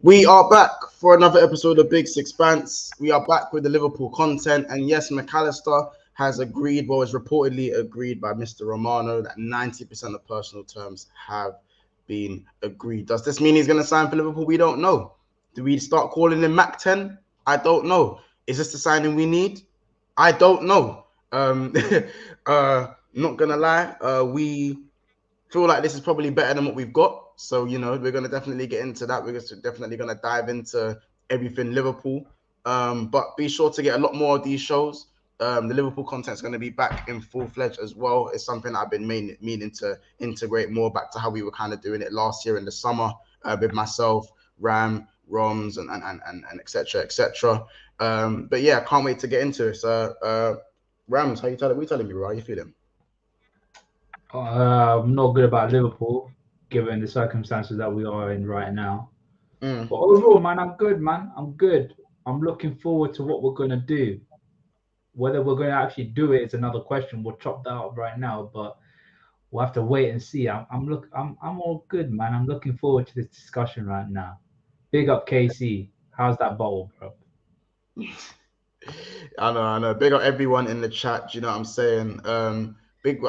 We are back for another episode of Big Sixpence. We are back with the Liverpool content, and yes, McAllister has agreed, well, it's reportedly agreed by Mr. Romano that 90% of personal terms have been agreed. Does this mean he's going to sign for Liverpool? We don't know. Do we start calling him Mac 10? I don't know. Is this the signing we need? I don't know. Not gonna lie, we feel like this is probably better than what we've got. So, we're going to definitely get into that. We're definitely going to dive into everything Liverpool. But be sure to get a lot more of these shows. The Liverpool content is going to be back in full-fledged as well. It's something I've been meaning to integrate more back to how we were kind of doing it last year in the summer with myself, Ram, Roms, and et cetera, et cetera. But yeah, I can't wait to get into it. Rams, what are you telling me, bro? How you feeling? I'm not good about Liverpool, given the circumstances that we are in right now. But overall, man, I'm good, man. I'm good. I'm looking forward to what we're going to do. Whether we're going to actually do it is another question. We'll chop that up right now, but we'll have to wait and see. I'm all good, man. I'm looking forward to this discussion right now. Big up KC. How's that bottle, bro? I know. Big up everyone in the chat. You know what I'm saying?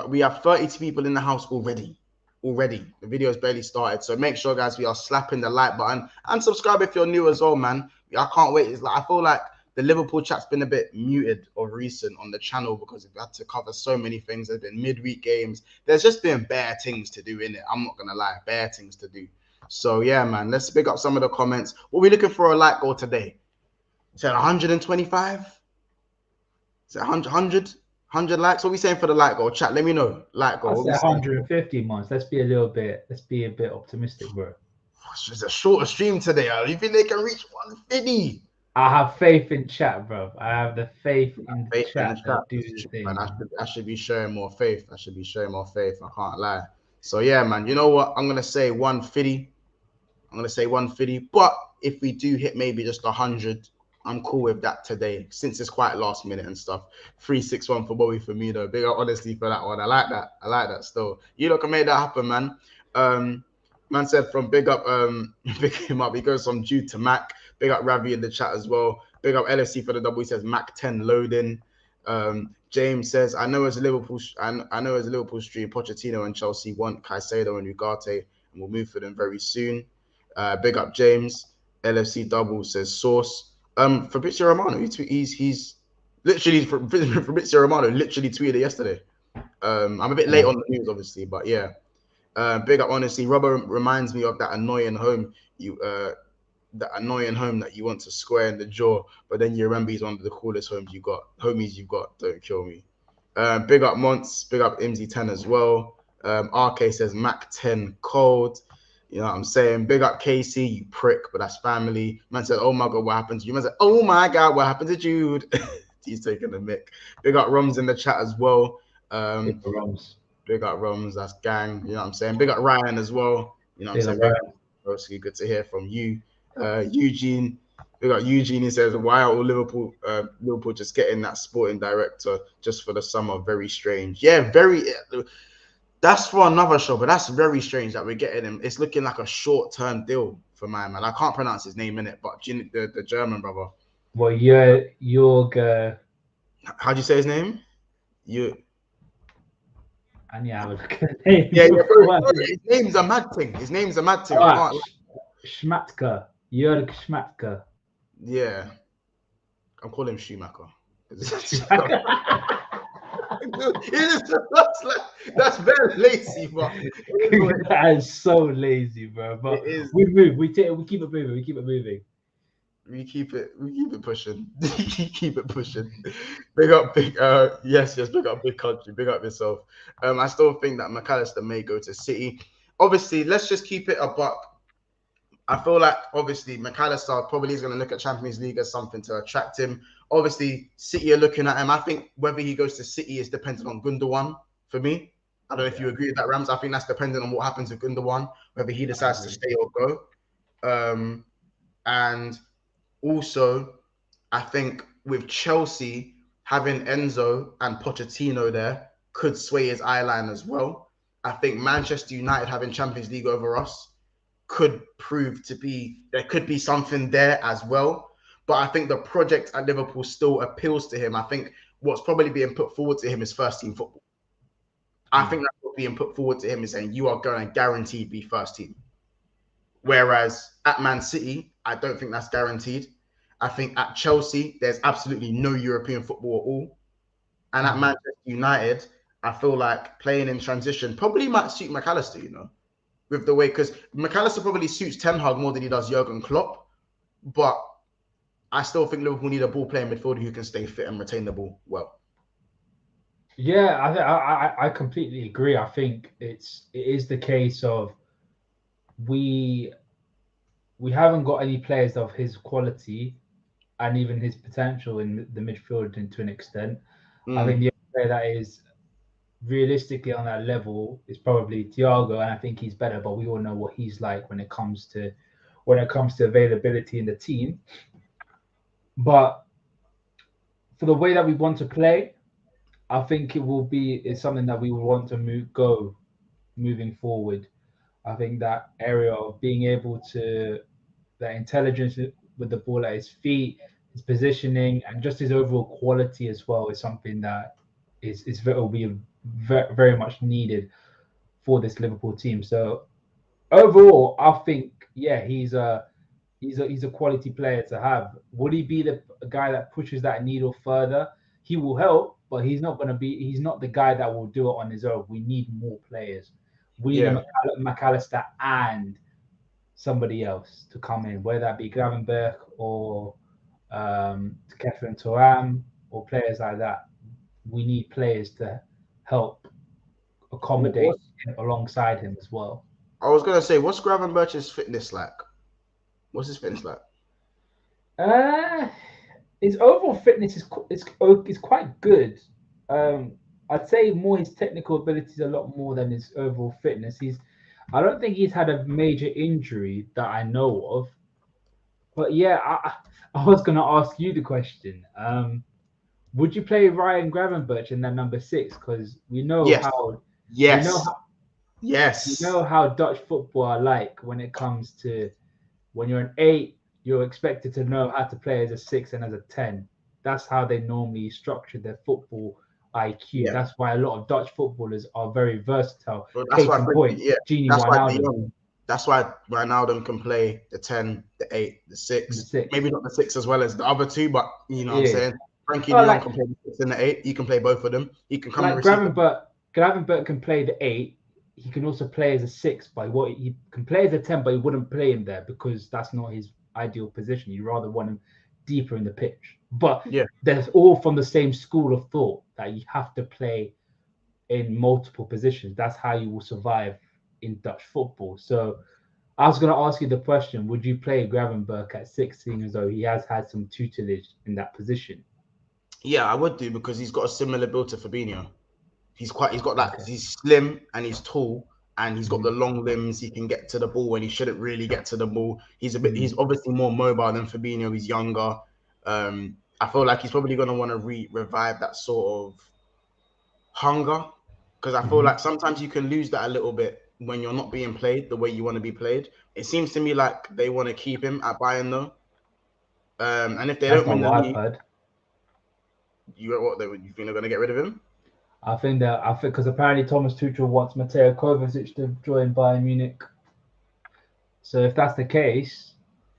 We have 32 people in the house already. The video's barely started, so make sure, guys, we are slapping the like button and subscribe if you're new as well, man. I can't wait. I feel like the Liverpool chat's been a bit muted of recent on the channel because we've had to cover so many things. There's been midweek games. There's just been bare things to do in it. I'm not gonna lie, bare things to do. So yeah, man. Let's pick up some of the comments. What are we looking for a like goal today? Is it 125? Is it 100 likes? What are we saying for the like goal? Chat, let me know. Like goal. I'll say 150 months. Let's be a bit optimistic, bro. It's a shorter stream today. You think they can reach 150? I have faith in chat, bro. I have the faith in the chat to do the thing. Man, I should be showing more faith. I can't lie. So yeah, man. You know what? I'm gonna say 150. But if we do hit maybe just 100, I'm cool with that today, since it's quite last minute and stuff. 361 for Bobby Firmino. Big up, honestly, for that one. I like that still. You look, can make that happen, man. Man said from big up, pick him up. He goes from Jude to Mac. Big up Ravi in the chat as well. Big up LFC for the double. He says Mac 10 loading. James says, I know as a Liverpool stream, Pochettino and Chelsea want Caicedo and Ugarte, and we'll move for them very soon. Big up James. LFC double says source. Fabrizio Romano, he's literally Fabrizio Romano literally tweeted yesterday. I'm a bit late on the news, obviously, but yeah. Big up, honestly. Robert reminds me of that annoying home that you want to square in the jaw, but then you remember he's one of the coolest homies you've got. Don't kill me. Big up Monts. Big up MZ10 as well. RK says Mac 10 cold. You know what I'm saying? Big up KC, you prick, but that's family. Man said, oh my God, what happened to you? Man said, oh my God, what happened to Jude? He's taking the mic. Big up Roms in the chat as well. Big up Roms, that's gang. You know what I'm saying? Big up Ryan as well. You know what I'm saying? Mostly good to hear from you. Eugene. Big up Eugene. He says, why are all Liverpool just getting that sporting director just for the summer? Very strange. Yeah, that's for another show, but that's very strange that we're getting him. It's looking like a short-term deal for my man. I can't pronounce his name in it, but the German brother. Well, Jörg. How'd you say his name? I need to have a look at his name. Yeah, his name's a mad thing. Schmatka. Jörg Schmatka. Yeah. I'm calling him Schumacher. That's very lazy, but that is so lazy, bro. But we move. We keep it moving. We keep it pushing. Keep it pushing. Big up, yes, big up big country. Big up yourself. I still think that McAllister may go to City. Obviously, let's just keep it a buck. I feel like obviously McAllister probably is going to look at Champions League as something to attract him. Obviously, City are looking at him. I think whether he goes to City is dependent on Gundogan for me. I don't know if you agree with that, Rams. I think that's dependent on what happens with Gundogan, whether he decides to stay or go. And also, I think with Chelsea, having Enzo and Pochettino there could sway his eye line as well. I think Manchester United having Champions League over us could prove to be, there could be something there as well. But I think the project at Liverpool still appeals to him. I think what's probably being put forward to him is first team football. I think that's what's being put forward to him, is saying you are going to guaranteed be first team. Whereas at Man City, I don't think that's guaranteed. I think at Chelsea, there's absolutely no European football at all. And at Manchester United, I feel like playing in transition probably might suit McAllister, you know, with the way, because McAllister probably suits Ten Hag more than he does Jurgen Klopp. But I still think Liverpool need a ball playing midfielder who can stay fit and retain the ball well. Yeah, I completely agree. I think it is the case of we haven't got any players of his quality and even his potential in the midfield to an extent. I think the only player that is realistically on that level is probably Thiago, and I think he's better, but we all know what he's like when it comes to availability in the team. But for the way that we want to play, I think it's something that we will want to moving forward. I think that area of being able to, that intelligence with the ball at his feet, his positioning, and just his overall quality as well is something that will be very, very much needed for this Liverpool team. So overall, I think he's a quality player to have. Would he be the guy that pushes that needle further? He will help, but he's not the guy that will do it on his own. We need more players. We need a McAllister and somebody else to come in, whether that be Gravenberch or Kefren Turam or players like that. We need players to help accommodate alongside him as well. I was gonna say, what's Gravenberch's fitness like? What's his fitness like? His overall fitness is quite good. I'd say more his technical abilities a lot more than his overall fitness. I don't think he's had a major injury that I know of. But yeah, I was gonna ask you the question. Would you play Ryan Gravenberch in that number 6? Because we know how Dutch football are like when it comes to, when you're an 8, you're expected to know how to play as a 6 and as a 10. That's how they normally structure their football IQ. Yeah. That's why a lot of Dutch footballers are very versatile. That's why Wijnaldum can play the 10, the 8, the 6. Maybe not the 6 as well as the other two, but you know what I'm saying? Frankie de Jong can play the 6 and the 8. He can play both of them. He can come and receive. Gravenberch can play the 8. He can also play as a 6, he can play as a 10, but he wouldn't play him there because that's not his ideal position. You rather want him deeper in the pitch. But there's all from the same school of thought that you have to play in multiple positions. That's how you will survive in Dutch football. So I was going to ask you the question, would you play Gravenberch at 6, seeing as though he has had some tutelage in that position? Yeah, I would do, because he's got a similar build to Firmino. He's slim and he's tall and he's got the long limbs. He can get to the ball when he shouldn't really get to the ball. He's obviously more mobile than Firmino. He's younger. I feel like he's probably going to want to revive that sort of hunger, because I feel like sometimes you can lose that a little bit when you're not being played the way you want to be played. It seems to me like they want to keep him at Bayern though. And if they don't win the league, you think they're going to get rid of him? I think because apparently Thomas Tuchel wants Mateo Kovacic to join Bayern Munich. So if that's the case,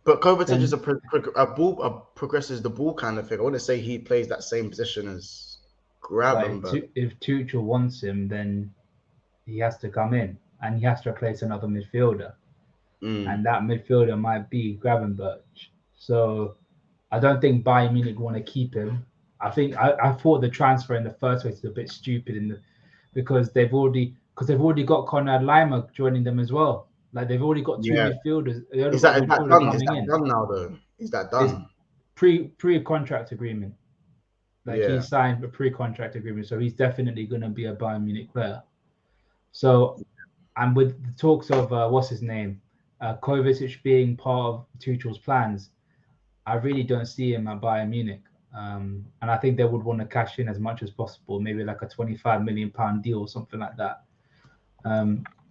but Kovacic is progresses the ball kind of thing. I wouldn't say he plays that same position as Gravenberch. If Tuchel wants him, then he has to come in and he has to replace another midfielder, and that midfielder might be Gravenberch. So I don't think Bayern Munich want to keep him. I think I thought the transfer in the first place was a bit stupid because they've already got Konrad Laimer joining them as well. Like they've already got 2 midfielders. Is that done? Is that done now though? Is that done? It's pre-contract agreement. He signed a pre-contract agreement, so he's definitely going to be a Bayern Munich player. So, and with the talks of what's his name, Kovacic being part of Tuchel's plans, I really don't see him at Bayern Munich. And I think they would want to cash in as much as possible, maybe like a £25 million deal or something like that.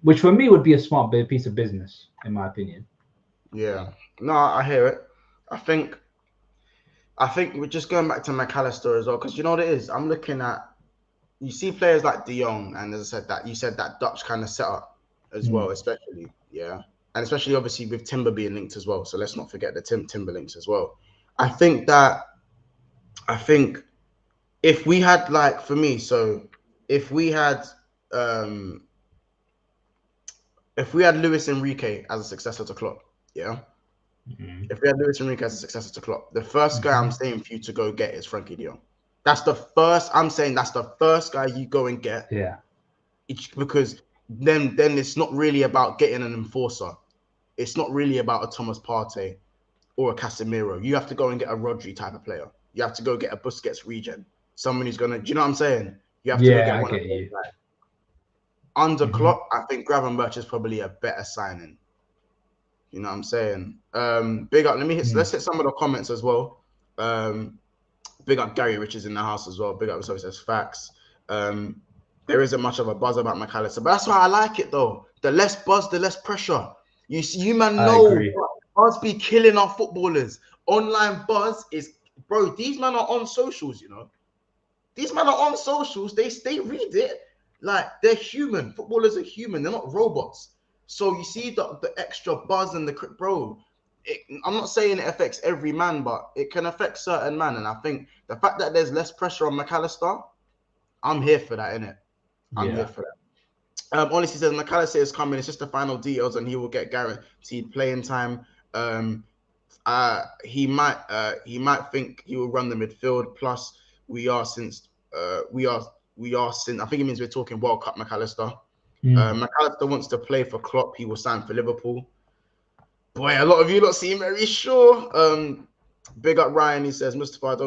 which for me would be a smart piece of business, in my opinion. Yeah, no, I hear it. I think we're just going back to McAllister as well, because you know what it is. I'm looking at, you see players like De Jong, and as I said, that you said that Dutch kind of setup as well, especially, yeah, and especially obviously with Timber being linked as well. So let's not forget the Timber links as well. I think if we had, like, for me, so if we had Luis Enrique as a successor to Klopp, yeah. If we had Luis Enrique as a successor to Klopp, the first guy I'm saying for you to go get is Frankie De Jong. That's the first guy you go and get. Yeah. Because then it's not really about getting an enforcer. It's not really about a Thomas Partey or a Casemiro. You have to go and get a Rodri type of player. You have to go get a Busquets regen. Someone who's gonna, do you know what I'm saying? You have to go get one of those guys. Under Klopp, I think Gravenberch is probably a better signing. You know what I'm saying? Big up. Let's hit some of the comments as well. Big up Gary Richards in the house as well. Big up, so he says facts. There isn't much of a buzz about McAllister, but that's why I like it though. The less buzz, the less pressure. You man know buzz be killing our footballers. Online buzz is, bro. These men are on socials, you know. These men are on socials. They read it like they're human. Footballers are human. They're not robots. So you see the extra buzz and I'm not saying it affects every man, but it can affect certain man. And I think the fact that there's less pressure on McAllister, I'm here for that, innit? I'm here for that. Honestly, says McAllister is coming. It's just the final details, and he will get guaranteed playing time. He might think he will run the midfield. Plus, I think it means we're talking World Cup McAllister. McAllister wants to play for Klopp. He will sign for Liverpool. Boy, a lot of you not seem very sure. Big up Ryan. He says, Mustafa,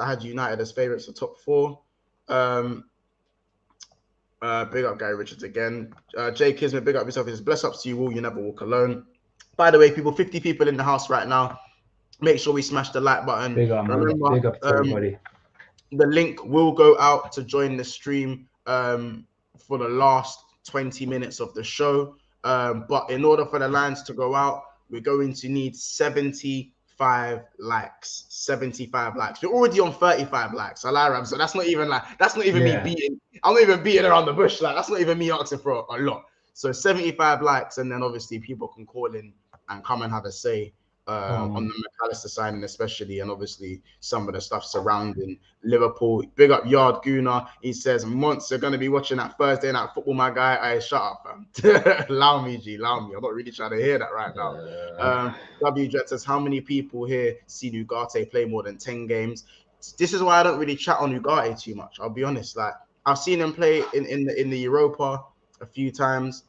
I had United as favourites for top 4. Big up Gary Richards again. Jay Kismet, big up yourself. He says, bless ups to you all. You never walk alone. By the way, 50 people in the house right now. Make sure we smash the like button. Big up, man. Remember, big up to everybody. The link will go out to join the stream for the last 20 minutes of the show. But in order for the lines to go out, we're going to need 75 likes. 75 likes. We're already on 35 likes. So that's not even me beating. I'm not even beating around the bush. Like, that's not even me asking for a lot. So 75 likes, and then obviously people can call in and come and have a say on the McAllister signing, especially, and obviously some of the stuff surrounding Liverpool. Big up Yard Gooner. He says, months are going to be watching that Thursday night football, my guy. Hey, shut up, fam. Allow me. I'm not really trying to hear that right now. W Jet says, how many people here see Ugarte play more than 10 games? This is why I don't really chat on Ugarte too much. I'll be honest. Like, I've seen him play in the Europa a few times.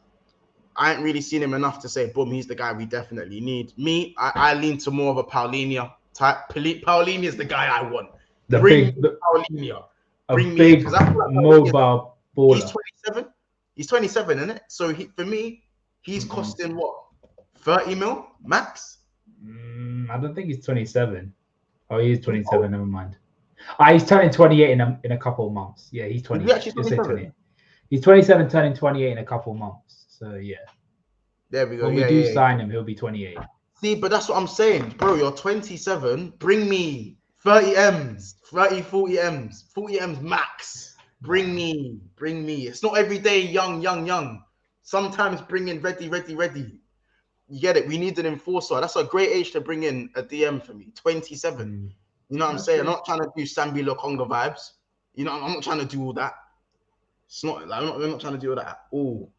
I ain't really seen him enough to say, boom, he's the guy we definitely need. I lean to more of a Paulinho type. Paulinho is the guy I want. Bring Paulinho. Bring me, because I feel like mobile baller. He's 27. He's 27, isn't it? So for me, he's costing what? 30 mil max? I don't think he's 27. Oh, he is 27. Never mind. He's turning 28 in a couple of months. Yeah, he's 20. He's 27. He's 27, turning 28 in a couple of months. So yeah. There we go. When we do sign him, he'll be 28. See, but that's what I'm saying, bro. You're 27. Bring me 30 M's, 30, 40 M's, 40 M's max. Bring me. It's not every day young. Sometimes bring in ready. You get it? We need an enforcer. That's a great age to bring in a DM for me. 27. You know what I'm saying? I'm not trying to do Sambi Lokonga vibes. You know, I'm not trying to do all that. It's not like we're not trying to do all that at all.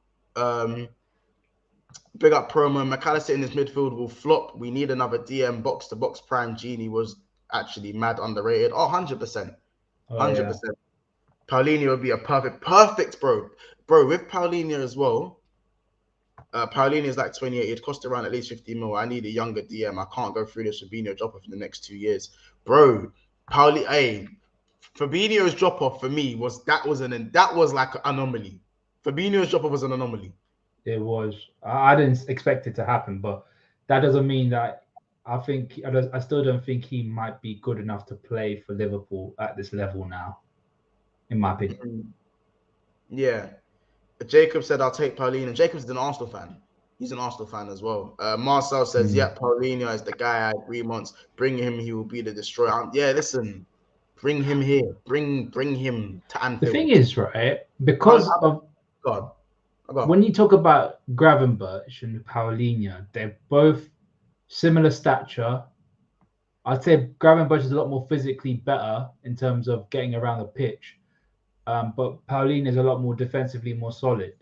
Big up promo. McAllister in this midfield will flop. We need another DM. Box to box prime. Genie was actually mad underrated. 100%. 100%. Paulinho would be a perfect, bro. With Paulinho as well. Paulinho is like 28. It cost around at least 50 mil. I need a younger DM. I can't go through this Fabinho drop off in the next 2 years, bro. Fabinho's drop off for me was like an anomaly. Fabinho's drop off was an anomaly. It was. I didn't expect it to happen, but that doesn't mean that I still don't think he might be good enough to play for Liverpool at this level now, in my opinion. Yeah. Jacob said, I'll take Paulinho. Jacob's an Arsenal fan. He's an Arsenal fan as well. Marcel says, yeah, Paulinho is the guy I agree once. Bring him, he will be the destroyer. Yeah, listen, bring him here. Bring him to Anfield. The thing is, right, because of God. When you talk about Gravenberch and Paulinho, they're both similar stature. I'd say Gravenberch is a lot more physically better in terms of getting around the pitch, but Paulinho is a lot more defensively more solid.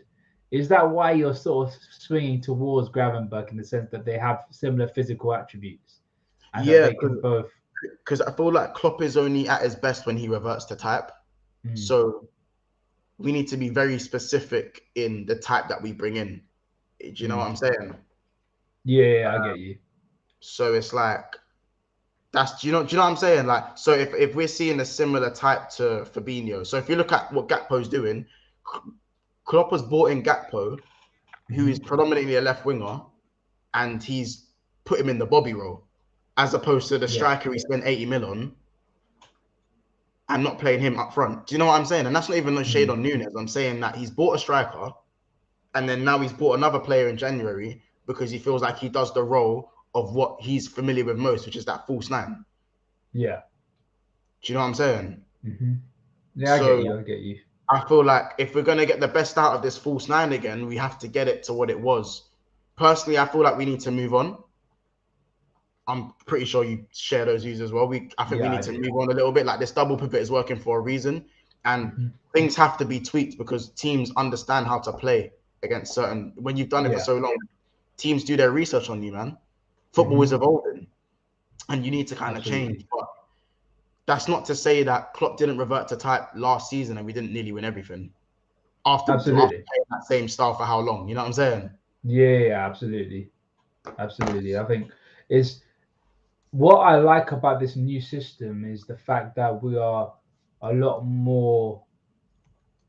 Is that why you're sort of swinging towards Gravenberch in the sense that they have similar physical attributes? And yeah, that they can both. Because I feel like Klopp is only at his best when he reverts to type. So we need to be very specific in the type that we bring in. Do you know what I'm saying? Yeah, I get you. So it's like do you know what I'm saying? Like, so if we're seeing a similar type to Fabinho, so if you look at what Gakpo's doing, Klopp has brought in Gakpo, who is predominantly a left winger, and he's put him in the Bobby role, as opposed to the striker he spent 80 mil on, and not playing him up front. Do you know what I'm saying? And that's not even no shade on Nunes. I'm saying that he's bought a striker, and then now he's bought another player in January because he feels like he does the role of what he's familiar with most, which is that false nine. Yeah. Do you know what I'm saying? Yeah, I get you. I feel like if we're going to get the best out of this false nine again, we have to get it to what it was. Personally, I feel like we need to move on. I'm pretty sure you share those views as well. I think we need to move on a little bit. Like, this double pivot is working for a reason, and things have to be tweaked because teams understand how to play against certain. When you've done it for so long, teams do their research on you, man. Football is evolving, and you need to kind of change. But that's not to say that Klopp didn't revert to type last season and we didn't nearly win everything. After playing that same style for how long? You know what I'm saying? Yeah, absolutely. I think is what I like about this new system is the fact that we are a lot more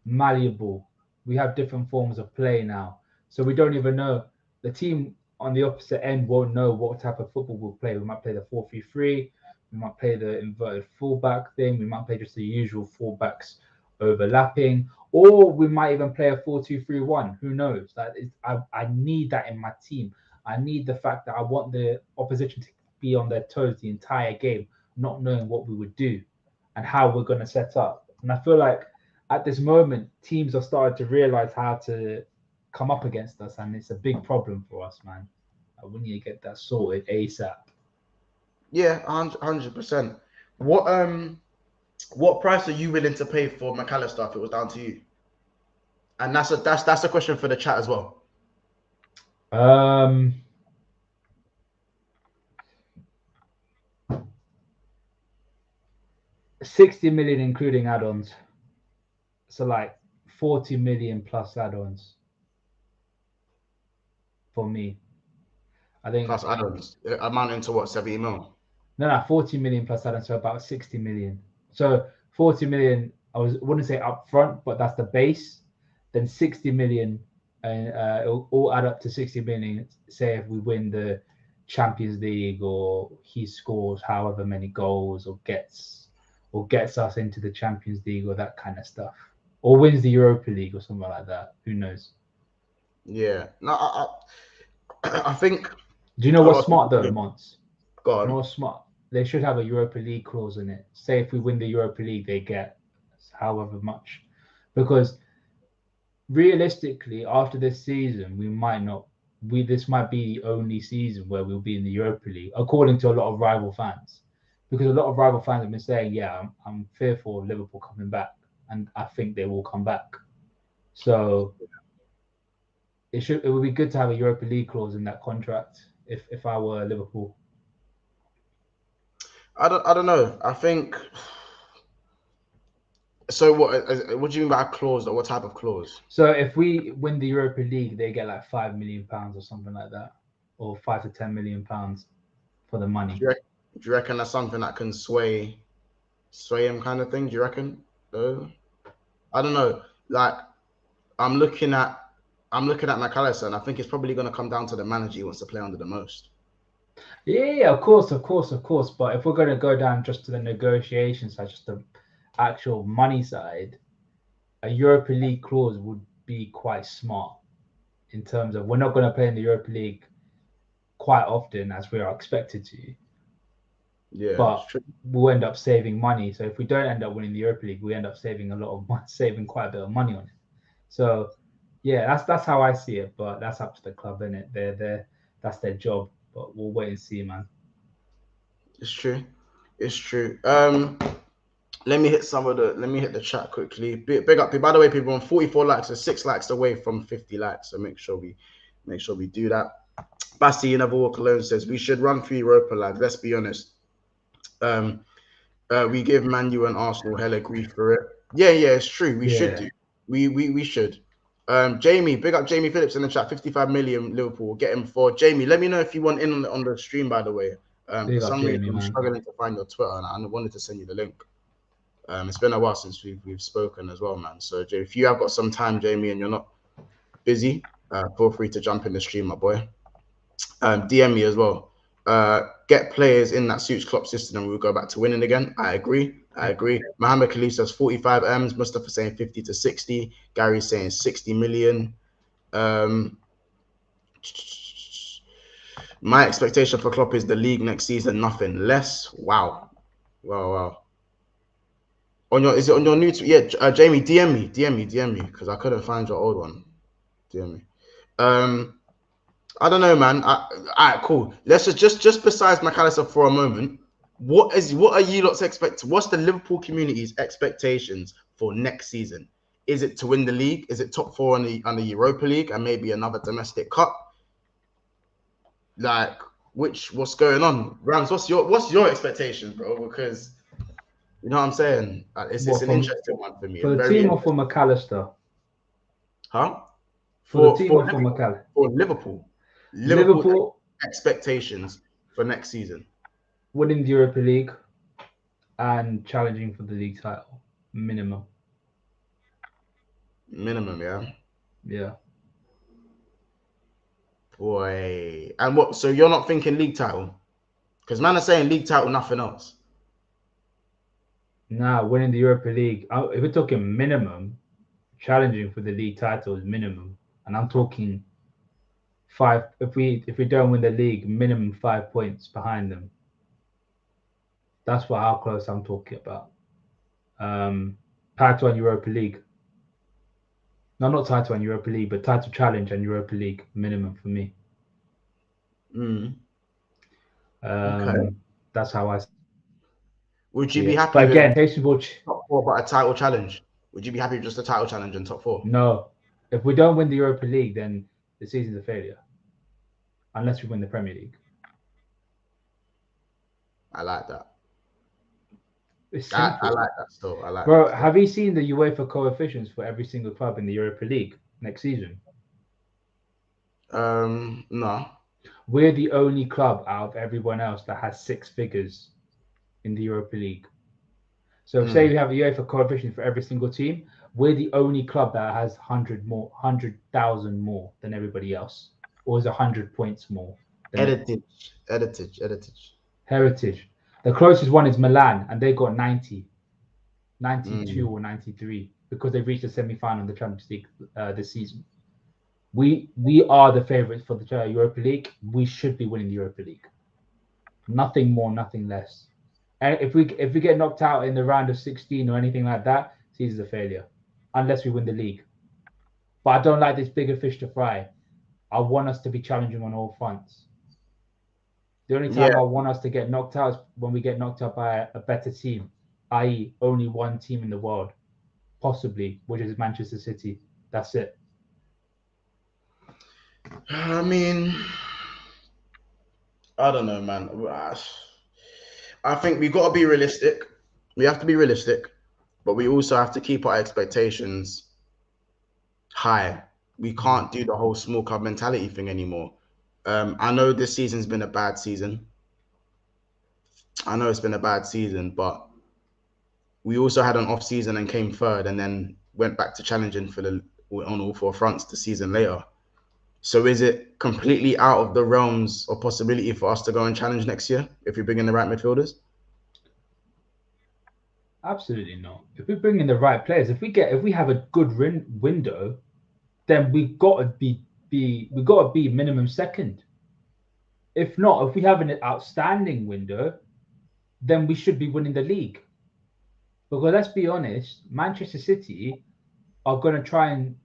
malleable. We have different forms of play now. So we don't even know. The team on the opposite end won't know what type of football we'll play. We might play the 4-3-3. We might play the inverted fullback thing. We might play just the usual fullbacks overlapping. Or we might even play a 4-2-3-1. Who knows? I need that in my team. I need the fact that I want the opposition to be on their toes the entire game, not knowing what we would do and how we're going to set up. And I feel like at this moment, teams are starting to realize how to come up against us, and it's a big problem for us, man. We need to get that sorted ASAP. Yeah, 100%. What price are you willing to pay for McAllister if it was down to you? And that's a question for the chat as well. 60 million including add-ons. So like 40 million plus add-ons for me. I think plus add-ons amounting to what, 70 mil? No, 40 million plus add-ons, so about 60 million. So 40 million, wouldn't say up front, but that's the base. Then 60 million, and it'll all add up to 60 million. Say if we win the Champions League, or he scores however many goals, or gets us into the Champions League, or that kind of stuff, or wins the Europa League or something like that. Who knows? Yeah, no, I think. Do you know what's smart though, Mons? Go on. You know what's smart? They should have a Europa League clause in it. Say if we win the Europa League, they get however much, because realistically, after this season, we might not. This might be the only season where we'll be in the Europa League, according to a lot of rival fans, because a lot of rival fans have been saying, "Yeah, I'm fearful of Liverpool coming back," and I think they will come back. So it would be good to have a Europa League clause in that contract if I were Liverpool. I don't know. I think. So what do you mean by a clause? Or what type of clause? So if we win the Europa League, they get like £5 million or something like that, or £5 to £10 million for the money. Do you reckon that's something that can sway him, kind of thing? Do you reckon? I don't know. Like, I'm looking at McAllister, and I think it's probably going to come down to the manager he wants to play under the most. Yeah, of course. But if we're going to go down just to the negotiation side, just the actual money side, a Europa League clause would be quite smart in terms of we're not going to play in the Europa League quite often as we are expected to. Yeah, but we'll end up saving money. So if we don't end up winning the Europa League, we end up saving quite a bit of money on it. So yeah, that's how I see it. But that's up to the club, innit? That's their job. But we'll wait and see, man. It's true. Let me hit the chat quickly. Big up. By the way, people, on 44 likes, so 6 likes away from 50 likes. So make sure we do that. Basti, you never walk alone, says we should run through Europa, lads. Let's be honest. We give Man U and Arsenal hella grief for it. Yeah, it's true. We should do. We should. Jamie, big up Jamie Phillips in the chat. 55 million Liverpool. Get him for Jamie. Let me know if you want in on the stream, by the way. For some reason, I'm struggling to find your Twitter, and I wanted to send you the link. It's been a while since we've spoken as well, man. So if you have got some time, Jamie, and you're not busy, feel free to jump in the stream, my boy. DM me as well. Get players in that suits Klopp system, and we'll go back to winning again. I agree. Mohamed Khalif says 45 M's. Mustafa saying 50 to 60. Gary saying 60 million. My expectation for Klopp is the league next season, nothing less. Wow. Is it on your new tweet? Yeah, Jamie, DM me because I couldn't find your old one. DM me. I don't know, man. All right, cool. Let's just besides McAllister for a moment. What are you lot's expecting? What's the Liverpool community's expectations for next season? Is it to win the league? Is it top 4 on the Europa League and maybe another domestic cup? Like, what's going on? Rams, what's your expectations, bro? Because you know what I'm saying? It's an interesting one for me. For the team or for McAllister? Huh? For the team or for McAllister? For Liverpool. Liverpool expectations for next season. Winning the Europa League and challenging for the league title. Minimum, yeah? Yeah. Boy. And what? So you're not thinking league title? Because man are saying league title, nothing else. Nah, winning the Europa League. If we're talking minimum, challenging for the league title is minimum. And I'm talking 5. If we don't win the league, minimum 5 points behind them. That's how close I'm talking about. Title and Europa League. No, not title and Europa League, but title challenge and Europa League minimum for me. Okay. That's how I. Would you be happy? But again, top 4, but a title challenge. Would you be happy with just a title challenge in top 4? No. If we don't win the Europa League, then the season's a failure. Unless we win the Premier League. I like that. I like that still. Bro, have you seen the UEFA coefficients for every single club in the Europa League next season? No. We're the only club out of everyone else that has 6 figures in the Europa League. So say we have a UEFA coefficient for every single team, we're the only club that has 100,000 more than everybody else, or is 100 points more. Heritage. The closest one is Milan, and they got 92 or 93 because they've reached the semi-final in the Champions League this season. We are the favourites for the Europa League. We should be winning the Europa League. Nothing more, nothing less. And if we get knocked out in the round of 16 or anything like that, season's a failure, unless we win the league. But I don't like this bigger fish to fry. I want us to be challenging on all fronts. The only time I want us to get knocked out is when we get knocked out by a better team, i.e. only one team in the world, possibly, which is Manchester City. That's it. I mean, I don't know, man. I think we got to be realistic. We have to be realistic, but we also have to keep our expectations high. We can't do the whole small club mentality thing anymore. I know this season's been a bad season. But we also had an off season and came third, and then went back to challenging on all 4 fronts the season later. So is it completely out of the realms of possibility for us to go and challenge next year if we bring in the right midfielders? Absolutely not. If we bring in the right players, if we have a good window, then we got to be minimum second. If not, if we have an outstanding window, then we should be winning the league. Because let's be honest, Manchester City are going to try and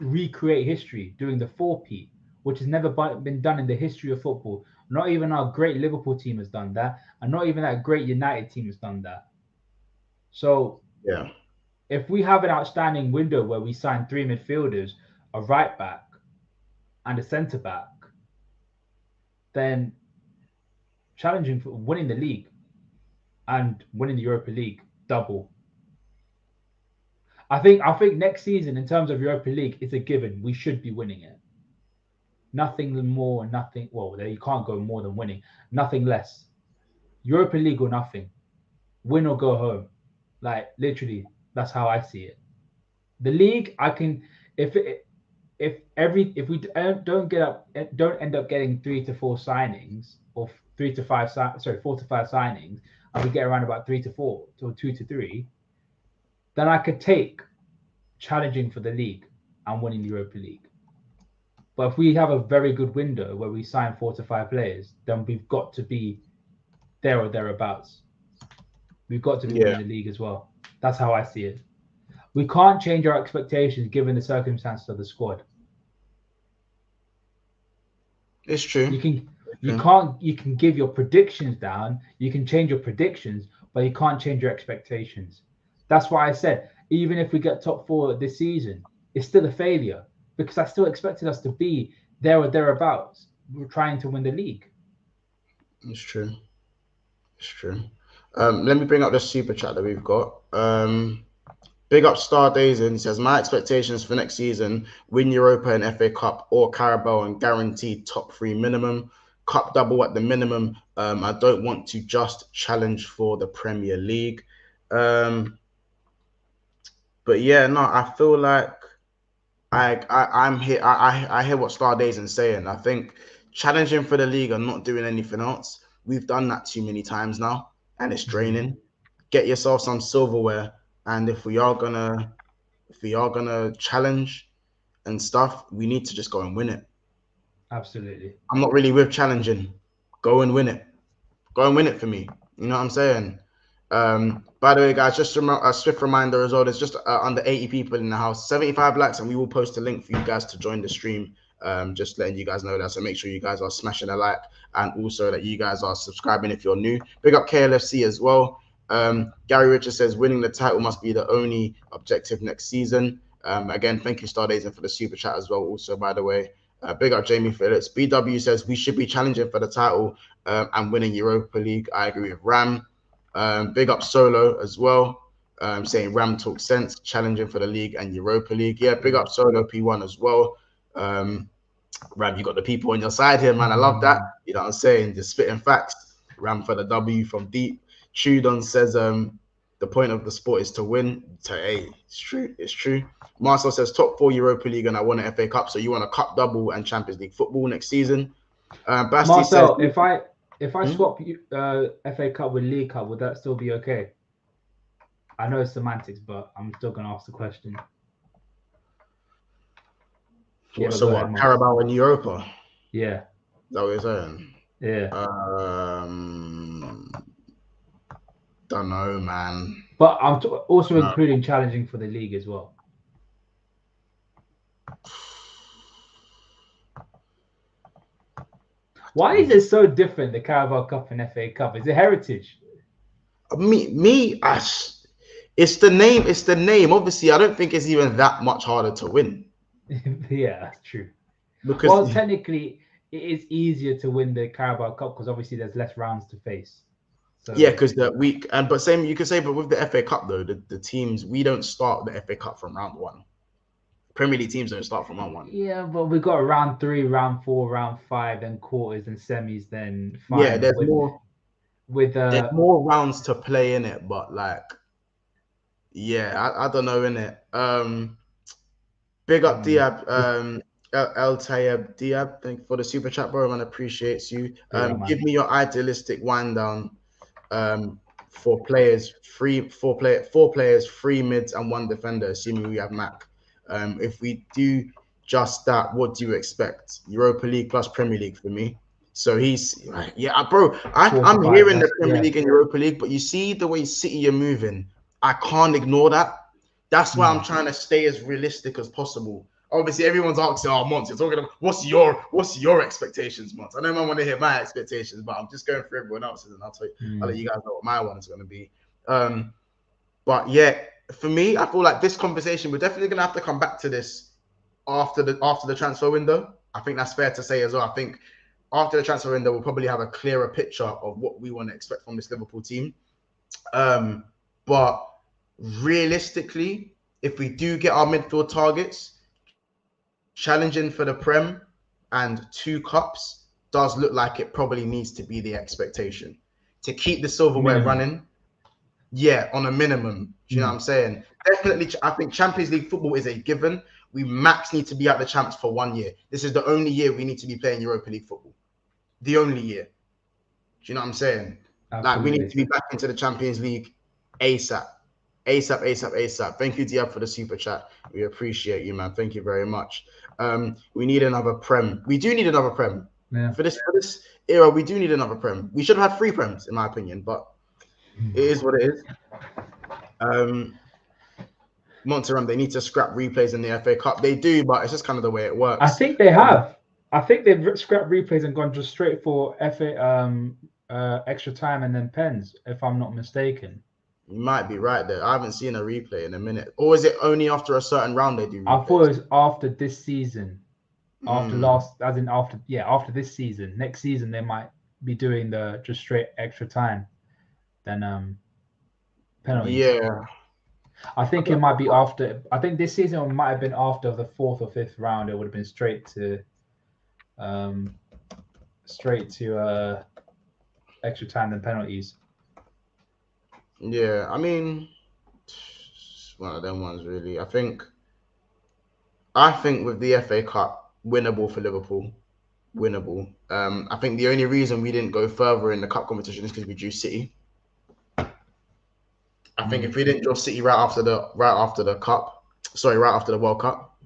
recreate history doing the four-peat, which has never been done in the history of football. Not even our great Liverpool team has done that, and not even that great United team has done that. So yeah, if we have an outstanding window where we sign 3 midfielders, a right back, and a centre back, then challenging for winning the league and winning the Europa League double. I think next season, in terms of Europa League, it's a given. We should be winning it. Nothing more, nothing. Well, there you can't go more than winning. Nothing less. Europa League or nothing. Win or go home. Like literally, that's how I see it. The league, I can if we don't end up getting 3 to 4 signings or 4 to 5 signings, and we get around about 3 to 4 or 2 to 3, then I could take challenging for the league and winning the Europa League. But if we have a very good window where we sign 4 to 5 players, then we've got to be there or thereabouts. We've got to be winning the league as well. That's how I see it. We can't change our expectations given the circumstances of the squad. It's true. You can give your predictions down. You can change your predictions, but you can't change your expectations. That's why I said, even if we get top 4 this season, it's still a failure because I still expected us to be there or thereabouts. We're trying to win the league. It's true. It's true. Let me bring up the super chat that we've got. Big up Star Dazen. He says, my expectations for next season, win Europa and FA Cup or Carabao and guaranteed top 3 minimum. Cup double at the minimum. I don't want to just challenge for the Premier League. But yeah, no, I feel like I'm here. I hear what Star Dazen's saying. I think challenging for the league and not doing anything else, we've done that too many times now, and it's draining. Get yourself some silverware. And if we are gonna challenge and stuff, we need to just go and win it. Absolutely. I'm not really with challenging. Go and win it. Go and win it for me. You know what I'm saying? By the way, guys, just a swift reminder as well. There's just under 80 people in the house, 75 likes, and we will post a link for you guys to join the stream. Just letting you guys know that. So make sure you guys are smashing a like, and also that you guys are subscribing if you're new. Big up KLFC as well. Gary Richard says winning the title must be the only objective next season. Again, thank you, Star Dazen, for the super chat as well. Also, by the way, big up Jamie Phillips. BW says we should be challenging for the title and winning Europa League. I agree with Ram. Big up Solo as well, saying Ram talks sense, challenging for the league and Europa League. Yeah, big up Solo P1 as well. Ram, you got the people on your side here, man. I love that. You know what I'm saying? Just spitting facts. Ram for the W from deep. Chudon says the point of the sport is to win. Hey, it's true. It's true. Marcel says top 4 Europa League and I want an FA Cup. So you want a cup double and Champions League football next season. Basti Marcel, says, if I swap FA Cup with League Cup, would that still be okay? I know it's semantics, but I'm still going to ask the question. Yeah, so what? Carabao and Europa? Yeah. Is that what you're saying? Yeah. Don't know, man. But I'm also including challenging for the league as well. Why is it so different, the Carabao Cup and FA Cup? Is it heritage? It's the name. It's the name. Obviously, I don't think it's even that much harder to win. Yeah, that's true. Because well, technically, it is easier to win the Carabao Cup because obviously there's less rounds to face. So, yeah, because the week but same you could say, but with the FA Cup though, the teams, we don't start the FA Cup from round 1. Premier League teams don't start from round 1. Yeah, but we got round 3, round 4, round 5, then quarters and semis, then final. Yeah, there's there's more rounds to play in it, but like, yeah, I don't know in it. Big up Diab, El Tayeb Diab, thank you for the super chat, bro. Man, appreciates you. Give me your idealistic wind down. For players, 4 players, 3 mids, and 1 defender, assuming we have Mac. If we do just that. What do you expect? Europa League plus Premier League for me. So he's bro. I'm hearing the Premier League and Europa League, but you see the way City are moving. I can't ignore that. That's why I'm trying to stay as realistic as possible. Obviously, everyone's asking, "Oh, Mons, you're talking about what's your expectations, Mons?" I know I want to hear my expectations, but I'm just going for everyone else's, and I'll let you guys know what my one is going to be. But yeah, for me, I feel like this conversation, we're definitely going to have to come back to this after the transfer window. I think that's fair to say as well. I think after the transfer window, we'll probably have a clearer picture of what we want to expect from this Liverpool team. But realistically, if we do get our midfield targets, challenging for the Prem and 2 cups does look like it probably needs to be the expectation. To keep the silverware running, on a minimum. Do you know what I'm saying? Definitely, I think Champions League football is a given. We max need to be at the champs for 1 year. This is the only year we need to be playing Europa League football. The only year. Do you know what I'm saying? Absolutely. Like, we need to be back into the Champions League ASAP. ASAP. Thank you, Diab, for the super chat. We appreciate you, man. Thank you very much. We need another Prem. We do need another Prem. Yeah. For this era, we do need another Prem. We should have had 3 Prems, in my opinion, but it is what it is. Monterrey, they need to scrap replays in the FA Cup. They do, but it's just kind of the way it works. I think they have. I think they've scrapped replays and gone just straight for FA extra time and then pens, if I'm not mistaken. You might be right there. I haven't seen a replay in a minute. Or is it only after a certain round they do replays? I thought it was after this season. After this season. Next season they might be doing the just straight extra time. Then penalty. Yeah. I think it might be after. I think this season it might have been after the 4th or 5th round. It would have been straight to extra time and penalties. Yeah, I mean, it's one of them ones really. I think with the FA Cup, winnable for Liverpool. Winnable. I think the only reason we didn't go further in the cup competition is because we drew City. I think if we didn't draw City right after the World Cup,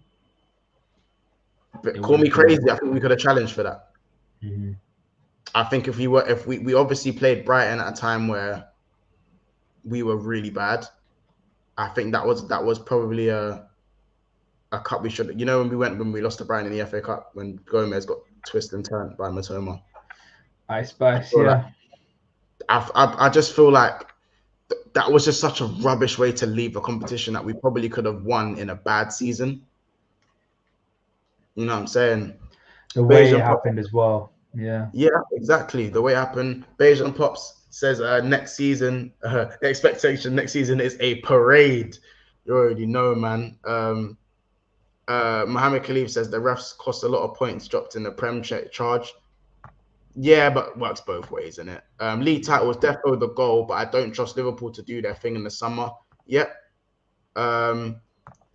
call me crazy, I think we could have challenged for that. I think if we obviously played Brighton at a time where we were really bad, I think that was probably a cup we should. You know, when we lost to Brighton in the FA Cup, when Gomez got twisted and turned by Matoma. Ice Spice, yeah. I just feel like that was just such a rubbish way to leave a competition that we probably could have won in a bad season. You know what I'm saying? The way it happened as well. Yeah. Yeah, exactly. The way it happened. Bejan Pops says next season, the expectation next season is a parade. You already know, man. Mohammed Khalif says the refs cost a lot of points dropped in the Prem charge. Yeah, but works both ways, innit? League title was definitely the goal, but I don't trust Liverpool to do their thing in the summer. Yep.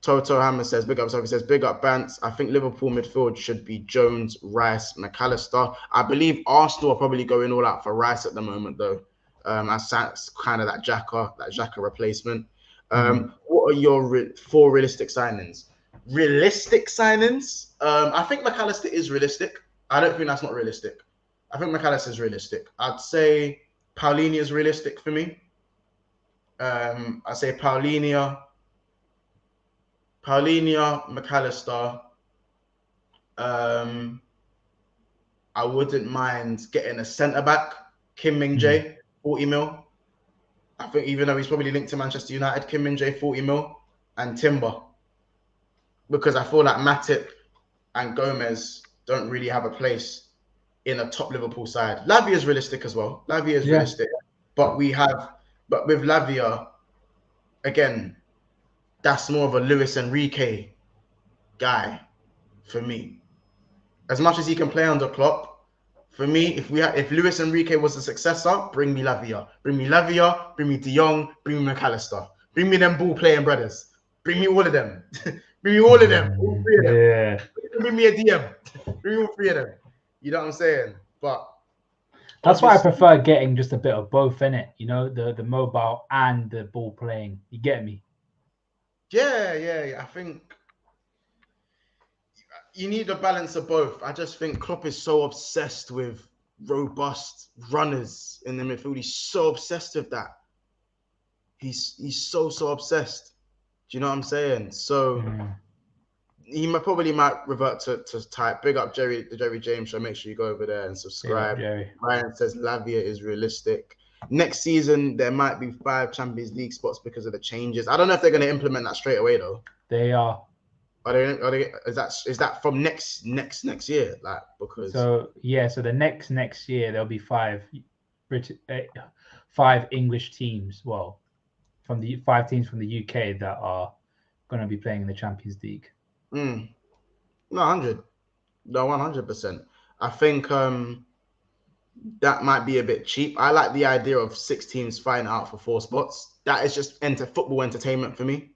Toto Hammer says, big up. So he says, big up Bants. I think Liverpool midfield should be Jones, Rice, McAllister. I believe Arsenal are probably going all out for Rice at the moment, though. As kind of that Xhaka replacement. What are your 4 realistic signings? Realistic signings? I think McAllister is realistic. I don't think that's not realistic. I think McAllister is realistic. I'd say Paulinho is realistic for me. I'd say Paulinho, McAllister. I wouldn't mind getting a centre-back, Kim Min-jae, 40 mil. I think even though he's probably linked to Manchester United, Kim Min-jae, 40 mil, and Timber. Because I feel like Matip and Gomez don't really have a place in a top Liverpool side. Lavia is realistic as well. Realistic. But with Lavia, again, that's more of a Luis Enrique guy for me. As much as he can play under Klopp, for me, if Luis Enrique was the successor, bring me Lavia. Bring me De Jong, bring me McAllister. Bring me them ball playing brothers. Bring me all of them. Bring me all of them. All 3 of them. Yeah. Bring me a DM. Bring me all 3 of them. You know what I'm saying? But that's why I prefer getting just a bit of both in it. You know, the mobile and the ball playing. You get me? Yeah. I think you need a balance of both. I just think Klopp is so obsessed with robust runners in the midfield. He's so obsessed with that. He's so obsessed. Do you know what I'm saying? So he might revert to type. Big up the Jerry James show. Make sure you go over there and subscribe. Ryan says Lavia is realistic. Next season there might be 5 Champions League spots because of the changes. I don't know if they're going to implement that straight away though. They are. Are they? Is that from next year? Like because so the next year there'll be 5 English teams. Well, from the 5 teams from the UK that are going to be playing in the Champions League. No, 100%. I think that might be a bit cheap. I like the idea of 6 teams fighting out for 4 spots. That is just football entertainment for me.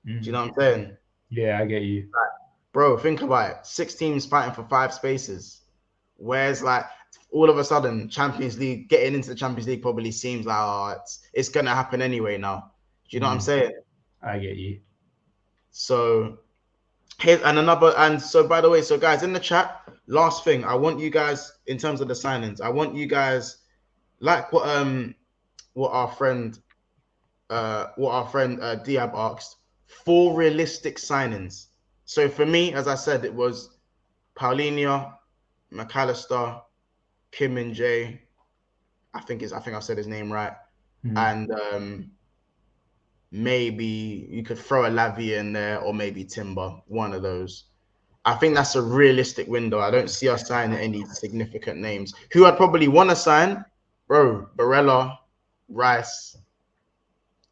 Do you know what I'm saying? Yeah, I get you. Like, bro, think about it. 6 teams fighting for 5 spaces. Whereas, like, all of a sudden, Champions League, getting into the Champions League probably seems like, it's going to happen anyway now. Do you know what I'm saying? I get you. So, so by the way, so guys, in the chat, last thing, I want you guys, in terms of the signings, I want you guys, like what our friend Diab asked, 4 realistic signings. So for me, as I said, it was Paulinho, McAllister, Kim and Jay. I think I said his name right. And maybe you could throw a Lavia in there or maybe Timber, one of those. I think that's a realistic window. I don't see us signing any significant names. Who I'd probably want to sign, bro, Barella, Rice,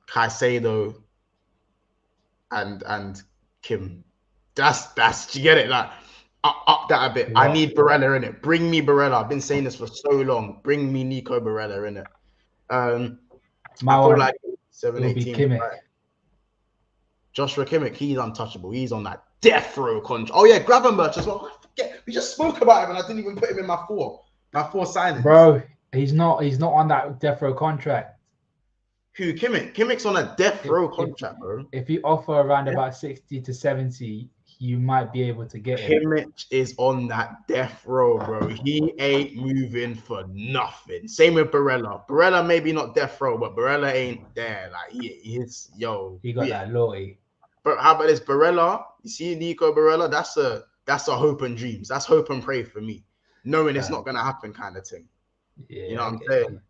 Caicedo, and Kim. That's you get it? Like up that a bit. I need Barella in it. Bring me Barella. I've been saying this for so long. Bring me Nico Barella in it. I feel like 7-18. Right? Joshua Kimmich, he's untouchable. He's on that death row contract. Oh yeah, Gravenberch as well. I forget. We just spoke about him and I didn't even put him in my 4 signings. Bro, he's not on that death row contract. Who, Kimmich? Kimmich's on a death row contract, bro. If you offer around about 60 to 70, you might be able to get him. Kimmich is on that death row, bro. He ain't moving for nothing. Same with Barella. Barella maybe not death row, but Barella ain't there. Like he got that loyalty. But how about this Barella? You see Nico Barella? That's a hope and dreams. That's hope and pray for me, knowing it's not gonna happen, kind of thing. Yeah, you know what I'm saying?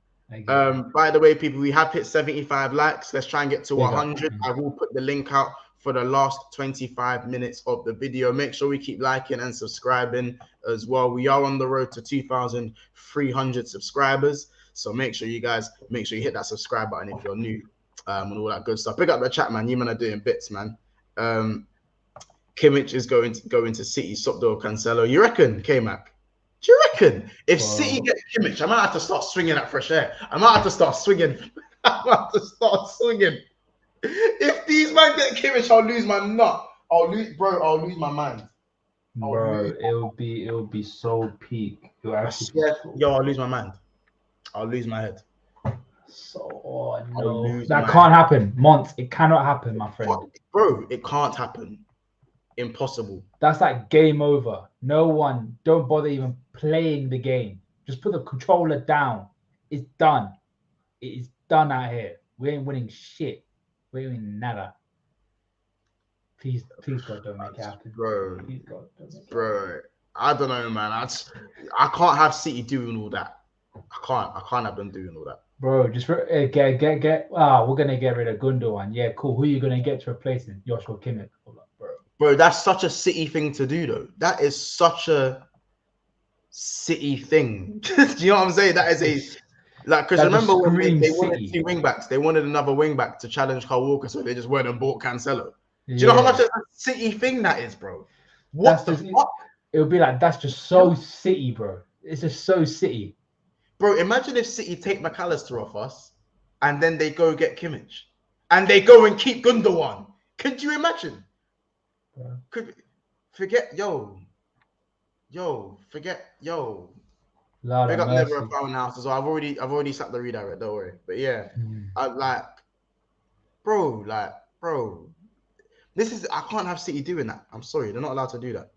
By the way, people, we have hit 75 likes. Let's try and get to 100. I will put the link out for the last 25 minutes of the video. Make sure we keep liking and subscribing as well. We are on the road to 2,300 subscribers. So make sure you hit that subscribe button if you're new, and all that good stuff. Pick up the chat, man. You men are doing bits, man. Kimmich is going to City. Sopdo Cancelo. You reckon, K-Mac? Do you reckon if City get Kimmich, I might have to start swinging at fresh air. I might have to start swinging. If these men get Kimmich, I'll lose my nut. I'll lose my mind. It'll be so peak. I'll lose my mind. I'll lose my head. So no, that can't happen. Mont, it cannot happen, my friend. Bro, it can't happen. Impossible. That's like game over. No one, don't bother even playing the game. Just put the controller down. It's done. It is done out here. We ain't winning shit. We ain't winning nada. Please God, don't make it happen. Bro. Please God, don't make it happen. I don't know, man. I can't have City doing all that. I can't have them doing all that. Bro, just get. We're gonna get rid of Gundogan. Yeah, cool. Who are you gonna get to replace him? Joshua Kimmich. Bro, that's such a City thing to do, though. That is such a City thing. Do you know what I'm saying? That is because remember when they wanted 2 wing backs, they wanted another wing back to challenge Kyle Walker, so they just went and bought Cancelo. Do you know how much of a City thing that is, bro? Fuck? It would be like, that's just so City, bro. It's just so City. Bro, imagine if City take McAllister off us and then they go get Kimmich and they go and keep Gundogan. Could you imagine? Big up Never a Found House as well. I've already sat the redirect, don't worry. But yeah, bro, this is, I can't have City doing that. I'm sorry, they're not allowed to do that.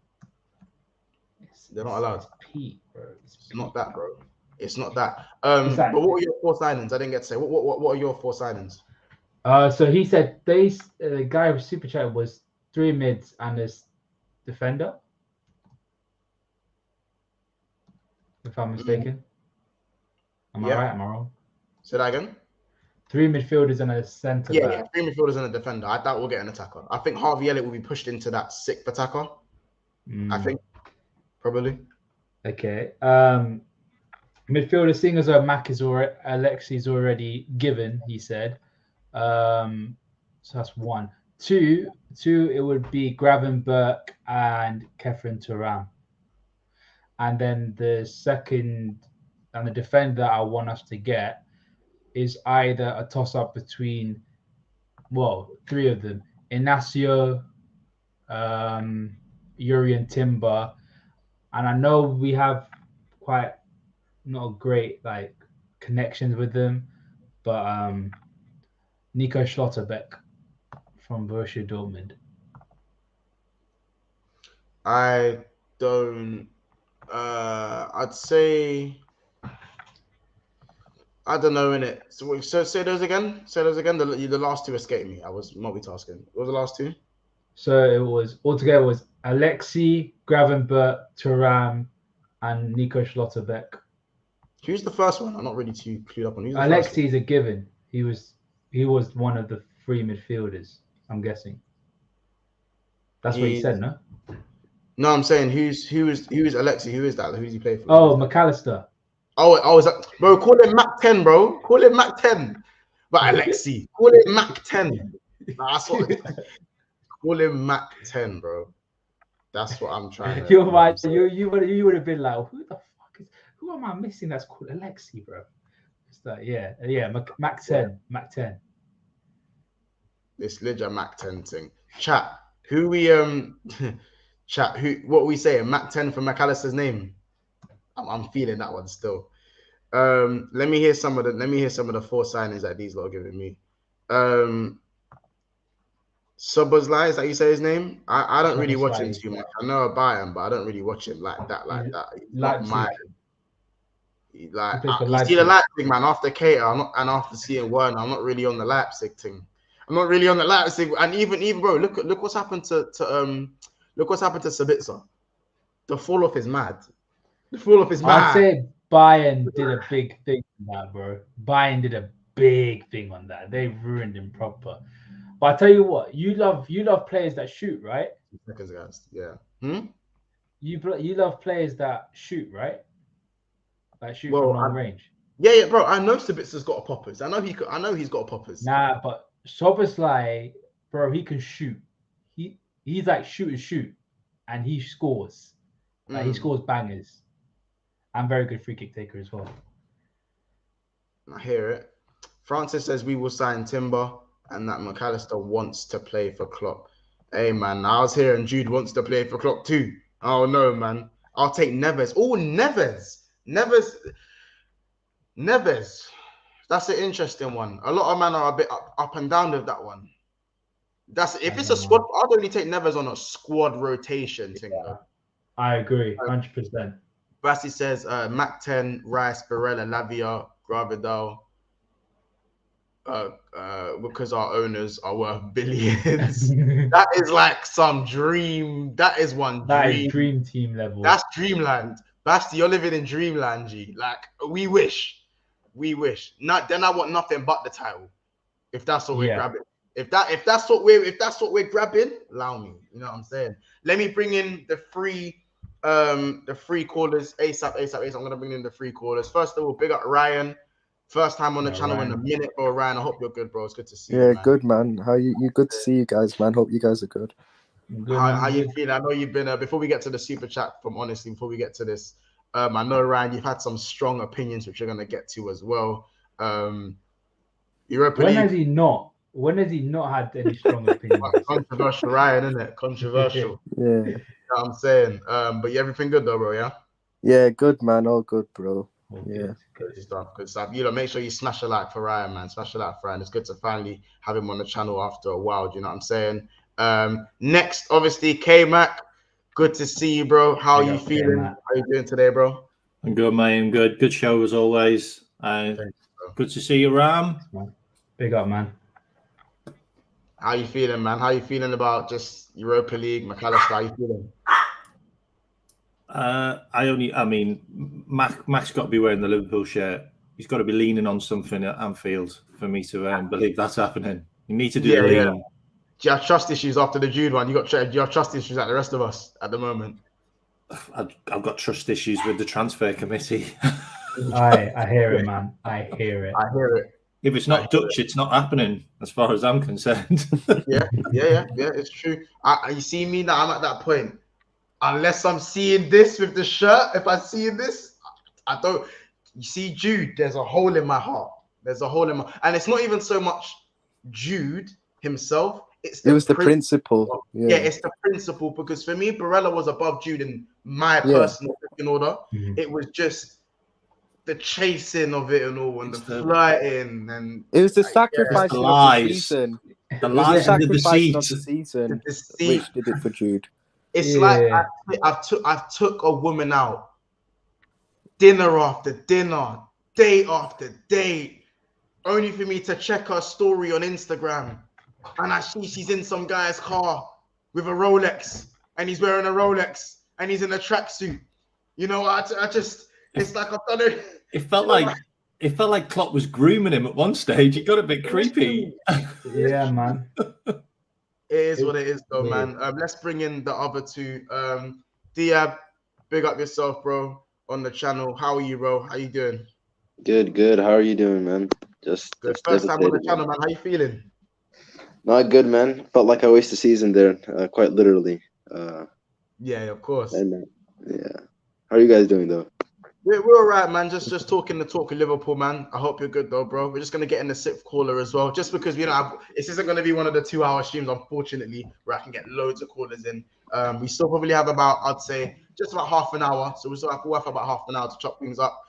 They're not allowed. Pete, bro. It's not that, bro. It's not that. But what are your 4 signings? I didn't get to say. What are your 4 signings? So he said the guy with super chat was 3 mids and this defender. If I'm mistaken. Am I right? Am I wrong? Say that again. 3 midfielders and a centre back. Yeah, 3 midfielders and a defender. I doubt we'll get an attacker. I think Harvey Elliott will be pushed into that 6th attacker. I think probably. Okay. Midfielder, seeing as though Alexi's already given, he said. So that's 1. 2, it would be Gravenberch and Kefren Turam. And then the second and the defender I want us to get is either a toss-up between, 3 of them. Inacio, Yuri and Timber. And I know we have quite not great connections with them, but Nico Schlotterbeck from Borussia Dortmund. I don't. I'd say. I don't know, innit? So say those again. Say those again. The last 2 escaped me. I was multitasking. What were the last 2? So it was altogether was Alexi, Gravenberch, Thuram, and Nico Schlotterbeck. Who's the first one? I'm not really too clued up on who's the Alexi is a given. He was one of the 3 midfielders, I'm guessing. That's what he said, no? No, I'm saying who is Alexi? Who is that? Who does he play for? Oh, McAllister. Oh, is that, bro? Call him Mac 10, bro. Call him Mac 10. But Alexi, call him Mac 10. That's what. Call him Mac 10, bro. That's what I'm trying to. You're right. You would have been like, who am I missing? That's called Alexi, bro. It's like, yeah, Mac 10, Mac 10. This Lidger Mac 10 thing. Chat. Who we chat. What we saying? Mac 10 for McAllister's name. I'm feeling that one still. Let me hear some of the 4 signings that these lot are giving me. Szoboszlai, is that you say his name? I don't really watch him too much. I know about him, but I don't really watch him like that. You see the Leipzig man after Cater, and after seeing Werner, I'm not really on the Leipzig thing. I'm not really on the Leipzig, and even bro, look what's happened to Sabitzer. The fall off is mad. I'd say Bayern did a big thing on that, bro. Bayern did a big thing on that. They ruined him proper. But I tell you what, you love players that shoot, right? Seconds, guys. Yeah. You love players that shoot, right? Like shoot from long range. Yeah, bro. I know Sabitzer's got a poppers. I know he's got a poppers. Nah, but Szoboszlai, bro, he can shoot. He's like shoot, and he scores. Like he scores bangers. And very good free kick taker as well. I hear it. Francis says we will sign Timber and that McAllister wants to play for Klopp. Hey, man, I was hearing Jude wants to play for Klopp too. Oh, no, man. I'll take Neves. Oh, Neves. That's an interesting one. A lot of men are a bit up and down with that one. If it's a squad, I'd only take Neves on a squad rotation thing. Yeah, I agree, 100%. Bassi says Mac 10, Rice, Barella, Lavia, Gravidal, because our owners are worth billions. That is like some dream. That is dream team level. That's dreamland. Basti, you're living in dreamland, G. Like we wish. Then I want nothing but the title. If that's what we're grabbing. If that's what we're grabbing, allow me. You know what I'm saying? Let me bring in the free callers ASAP. I'm gonna bring in the free callers. First of all, big up Ryan. First time on the channel in a minute, bro. Ryan, I hope you're good, bro. It's good to see you. Yeah, good, man. How you good to see you guys, man. Hope you guys are good. How you feeling? I know you've been before we get to the super chat before we get to this, I know Ryan, you've had some strong opinions which you're gonna get to as well. Europa When League. has he not? When has he not had any strong opinions? Controversial, Ryan, isn't it? Controversial. Yeah. You know what I'm saying. But everything good though, bro, yeah? Yeah, good, man. All good, bro. Yeah. Good stuff. You know, make sure you smash a like for Ryan, man. Smash a like for Ryan. It's good to finally have him on the channel after a while. Do you know what I'm saying? Next, obviously, K-Mac. Good to see you, bro. How are Big you up, feeling? Matt. How are you doing today, bro? I'm good, mate. I'm good. Good show as always. Good to see you, Ram. Big up, man. How you feeling, man? How you feeling about just Europa League, McAllister? How you feeling? I mean, Mac's got to be wearing the Liverpool shirt. He's got to be leaning on something at Anfield for me to believe that's happening. You need to do the lean. Yeah. Do you have trust issues after the Jude one? Do you have trust issues like the rest of us at the moment? I've got trust issues with the transfer committee. I hear it, man. I hear it. If it's not Dutch, it's not happening, as far as I'm concerned. Yeah. It's true. You see me now. I'm at that point. Unless I'm seeing this with the shirt, if I'm seeing this, I don't. You see, Jude, there's a hole in my heart. There's a hole in my, and it's not even so much Jude himself. It was the principle. Yeah, it's the principle, because for me, Barella was above Jude in my personal order. It was just the chasing of it and all, and the flirting, and it was the sacrifice of the season. The lies and the deceit, which did it for Jude. It's like I've took a woman out, dinner after dinner, day after day, only for me to check her story on Instagram, and I see she's in some guy's car with a Rolex, and he's wearing a Rolex, and he's in a tracksuit. You know, I just, it's like I've done it. It felt like Klopp was grooming him at one stage. It got a bit creepy. Yeah, man. It is what it is, though, man. Let's bring in the other two. Diab, big up yourself, bro, on the channel. How are you, bro? How you doing? Good. How are you doing, man? Just good. First time on the channel, man. How you feeling? Not good, man. Felt like I wasted the season there, quite literally. Yeah, of course. Yeah. How are you guys doing, though? We're all right, man. Just talking the talk of Liverpool, man. I hope you're good, though, bro. We're just gonna get in the sixth caller as well, just because this isn't gonna be one of the 2-hour streams, unfortunately, where I can get loads of callers in. We still probably have about, I'd say, just about half an hour, so we still have about half an hour to chop things up.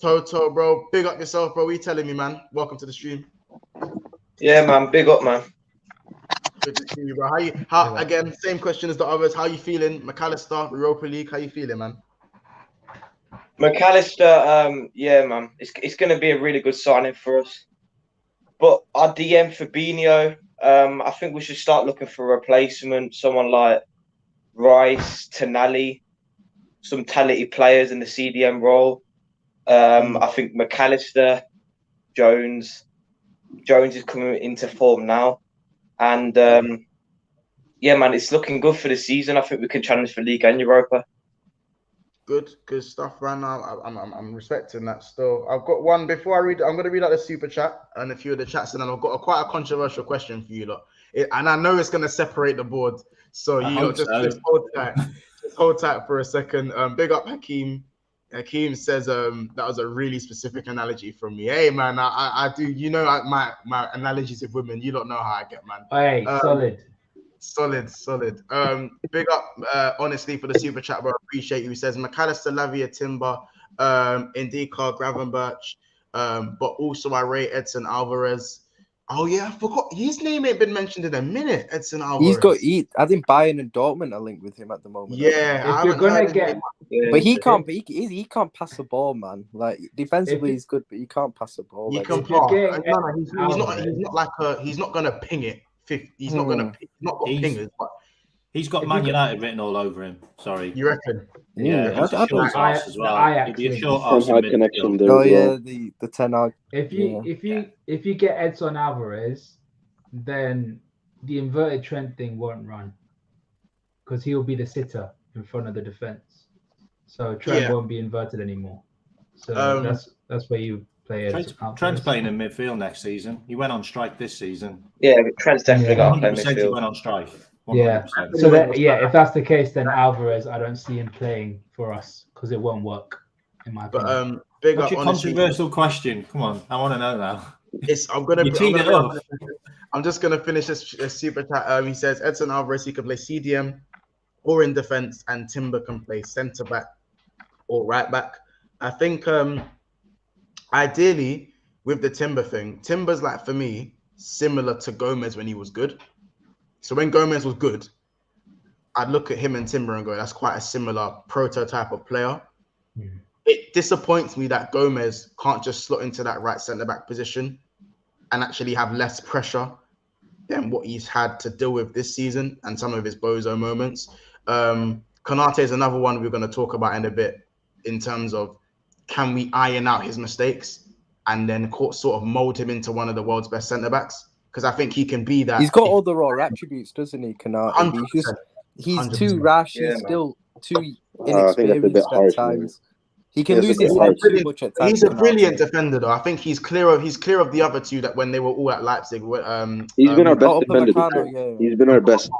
Toto, bro, big up yourself, bro. What are you telling me, man? Welcome to the stream. Yeah, man. Big up, man. Good to see you, bro. How again? Same question as the others. How you feeling, McAllister, Europa League? How you feeling, man? McAllister, yeah, man. It's going to be a really good signing for us. But our DM Fabinho, I think we should start looking for a replacement. Someone like Rice, Tonali, some talented players in the CDM role. I think McAllister, Jones is coming into form now. And, yeah, man, it's looking good for the season. I think we can challenge for League and Europa. Good stuff right now. I'm respecting that still. I've got one before I read. I'm going to read out the super chat and a few of the chats, and then I've got quite a controversial question for you lot. And I know it's going to separate the board, so you lot just hold tight. Just hold tight for a second. Big up Hakeem. Hakeem says that was a really specific analogy from me. Hey man, I do. You know, my analogies with women. You don't know how I get, man. Hey, Solid. Big up, honestly, for the super chat, bro. Appreciate you. He says McAllister, Lavia, Timber, Indika, Gravenberch, but also I rate Edson Alvarez. Oh yeah, I forgot his name ain't been mentioned in a minute. Edson Alvarez. I think Bayern and Dortmund are linked with him at the moment. Yeah, if you're gonna get, but he can't. He can't pass the ball, man. Like defensively, he's good, but he can't pass the ball. He can pass. He's not like he's not gonna ping it. He's not gonna. He's not got pingers, but he's got Man United written all over him. Sorry, you reckon? Yeah, he's a short ass as well. He'd be a short ass connection there. Oh yeah, the Ten Hag. If you get Edson Alvarez, then the inverted trend thing won't run because he'll be the sitter in front of the defense. So Trent won't be inverted anymore. So that's where you play it. Trent's playing in midfield next season. He went on strike this season. Yeah, Trent's definitely got to play midfield. He went on strike. 100%. Yeah. So if that's the case, then Alvarez, I don't see him playing for us because it won't work, in my opinion. Big What's up, your controversial question? Come on, I want to know now. I'm just gonna finish this super chat. He says Edson Alvarez, he can play CDM or in defense, and Timber can play centre back or right back. I think ideally with the Timber thing, Timber's like for me similar to Gomez when he was good. So when Gomez was good, I'd look at him and Timber and go, that's quite a similar prototype of player. It disappoints me that Gomez can't just slot into that right centre-back position and actually have less pressure than what he's had to deal with this season and some of his bozo moments. Konate is another one we're going to talk about in a bit in terms of can we iron out his mistakes and then sort of mold him into one of the world's best centre-backs? Because I think he can be that. He's got all the raw attributes, doesn't he, Konate? He's too rash. He's still too inexperienced at times. He can lose his head too much at times. He's a brilliant defender, though. I think he's clear of the other two that when they were all at Leipzig. He's been our best defender. He's been our best.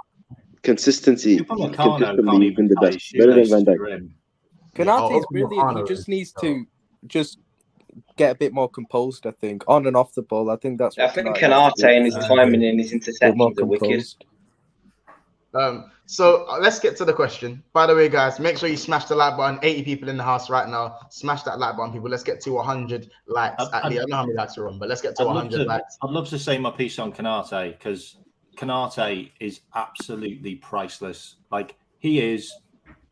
Consistently, he's been the best. Better than Van Dijk. Konate's brilliant. He just needs to get a bit more composed, I think, on and off the ball. I think that's. I think Konate and his timing and his interceptions are wicked. So let's get to the question. By the way, guys, make sure you smash the like button. 80 people in the house right now. Smash that like button, people. Let's get to 100 likes. I don't know how many likes we're on, but let's get to 100 likes. I'd love to say my piece on Konate because Konate is absolutely priceless. Like, he is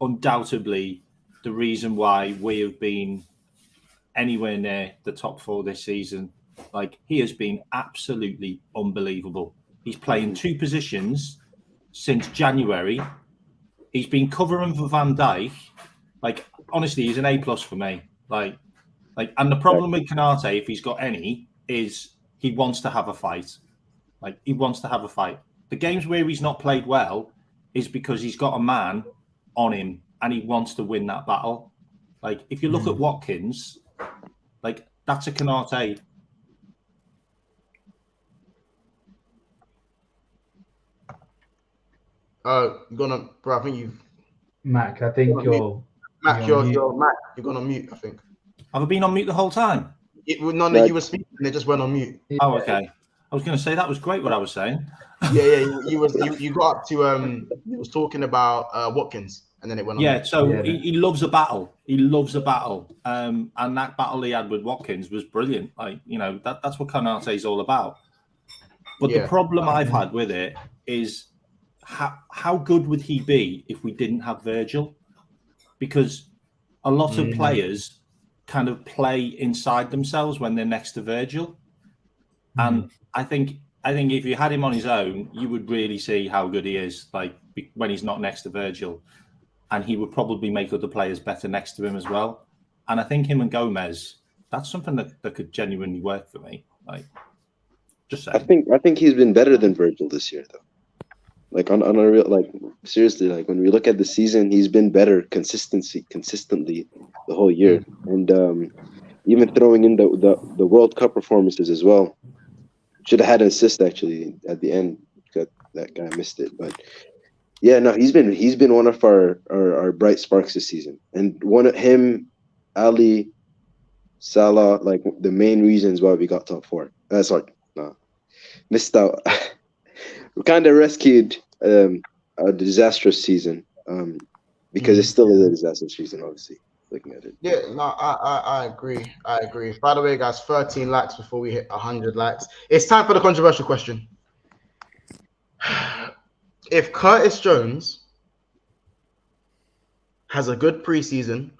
undoubtedly the reason why we have been anywhere near the top 4 this season. Like, he has been absolutely unbelievable. He's playing 2 positions since January. He's been covering for Van Dijk. Like, honestly, he's an A+ for me. Like, and the problem with Konate, if he's got any, is he wants to have a fight. Like, he wants to have a fight. The games where he's not played well is because he's got a man on him and he wants to win that battle. Like, if you look at Watkins, like, that's a Konate. Bro, I think you've... Mac, I think you're... Mac, you're going on mute, I think. Have I been on mute the whole time? No, you were speaking and it just went on mute. Oh, okay. I was going to say that was great what I was saying. You got up to he was talking about Watkins and then it went on. Yeah, so he loves a battle. He loves a battle. And that battle he had with Watkins was brilliant. Like, you know, that's what Konate is all about. But the problem I've had with it is how good would he be if we didn't have Virgil? Because a lot of players kind of play inside themselves when they're next to Virgil. And I think if you had him on his own, you would really see how good he is, like, when he's not next to Virgil. And he would probably make other players better next to him as well. And I think him and Gomez, that's something that could genuinely work for me. Like, just saying. I think he's been better than Virgil this year, though. Like, on a real, like, seriously, like, when we look at the season, he's been better consistently the whole year. And even throwing in the World Cup performances as well. Should have had an assist actually at the end. That guy missed it, but yeah, no, he's been one of our bright sparks this season, and one of him, Ali, Salah, like the main reasons why we got top 4. Missed out. We kind of rescued a disastrous season because it still is a disastrous season, obviously. Looking at it. Yeah, no, I agree. By the way, guys, 13 likes before we hit 100 likes. It's time for the controversial question. If Curtis Jones has a good preseason,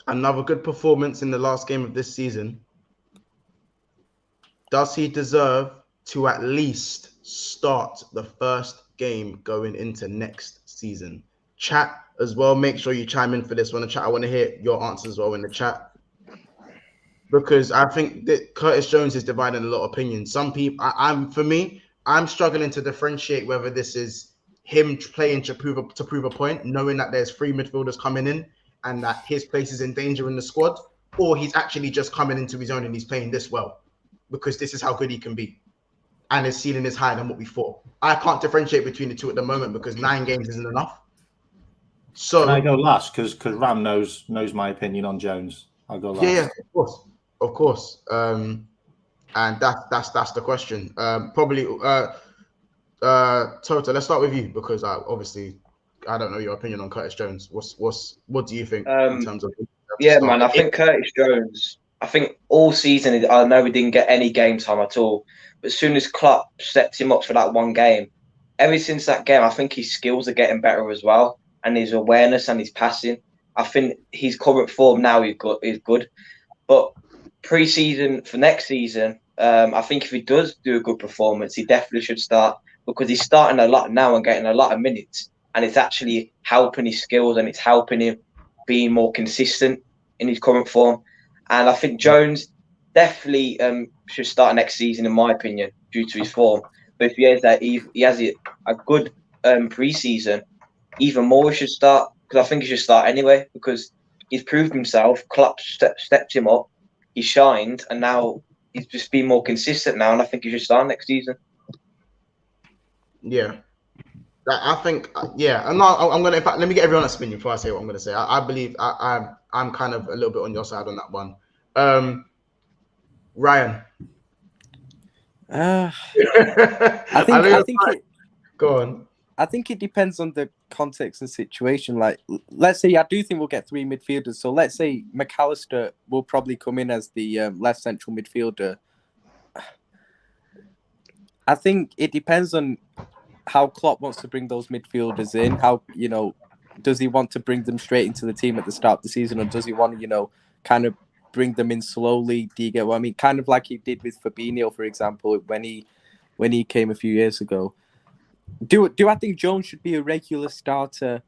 another good performance in the last game of this season, does he deserve to at least start the first game going into next season? Chat as well. Make sure you chime in for this one. The chat. I want to hear your answers as well in the chat, because I think that Curtis Jones is dividing a lot of opinions. Some people, I'm struggling to differentiate whether this is him playing to prove a point, knowing that there's 3 midfielders coming in and that his place is in danger in the squad, or he's actually just coming into his own and he's playing this well because this is how good he can be and his ceiling is higher than what we thought. I can't differentiate between the two at the moment because 9 games isn't enough. So can I go last? Because Ram knows my opinion on Jones. I'll go last. Yeah, of course. And that's the question. Probably Tota, let's start with you because obviously I don't know your opinion on Curtis Jones. What do you think in terms of? Yeah, man. I think Curtis Jones. I think all season, I know we didn't get any game time at all, but as soon as Klopp stepped him up for that one game, ever since that game, I think his skills are getting better as well, and his awareness and his passing. I think his current form now is good. But pre-season for next season, I think if he does do a good performance, he definitely should start, because he's starting a lot now and getting a lot of minutes, and it's actually helping his skills and it's helping him being more consistent in his current form. And I think Jones definitely should start next season, in my opinion, due to his form. But if he has a good pre-season, even more he should start, because I think he should start anyway, because he's proved himself. Klopp stepped him up, he shined, and now he's just been more consistent now, and I think he should start next season. Yeah. I think, yeah. I'm gonna. In fact, let me get everyone a spin before I say what I'm gonna say. I believe I'm kind of a little bit on your side on that one. Ryan. I think go on. I think it depends on the context and situation. Like, let's say I do think we'll get 3 midfielders. So let's say McAllister will probably come in as the left central midfielder. I think it depends on how Klopp wants to bring those midfielders in. How, does he want to bring them straight into the team at the start of the season, or does he want to, kind of bring them in slowly? Do you get what I mean? Kind of like he did with Firmino, for example, when he came a few years ago. Do I think Jones should be a regular starter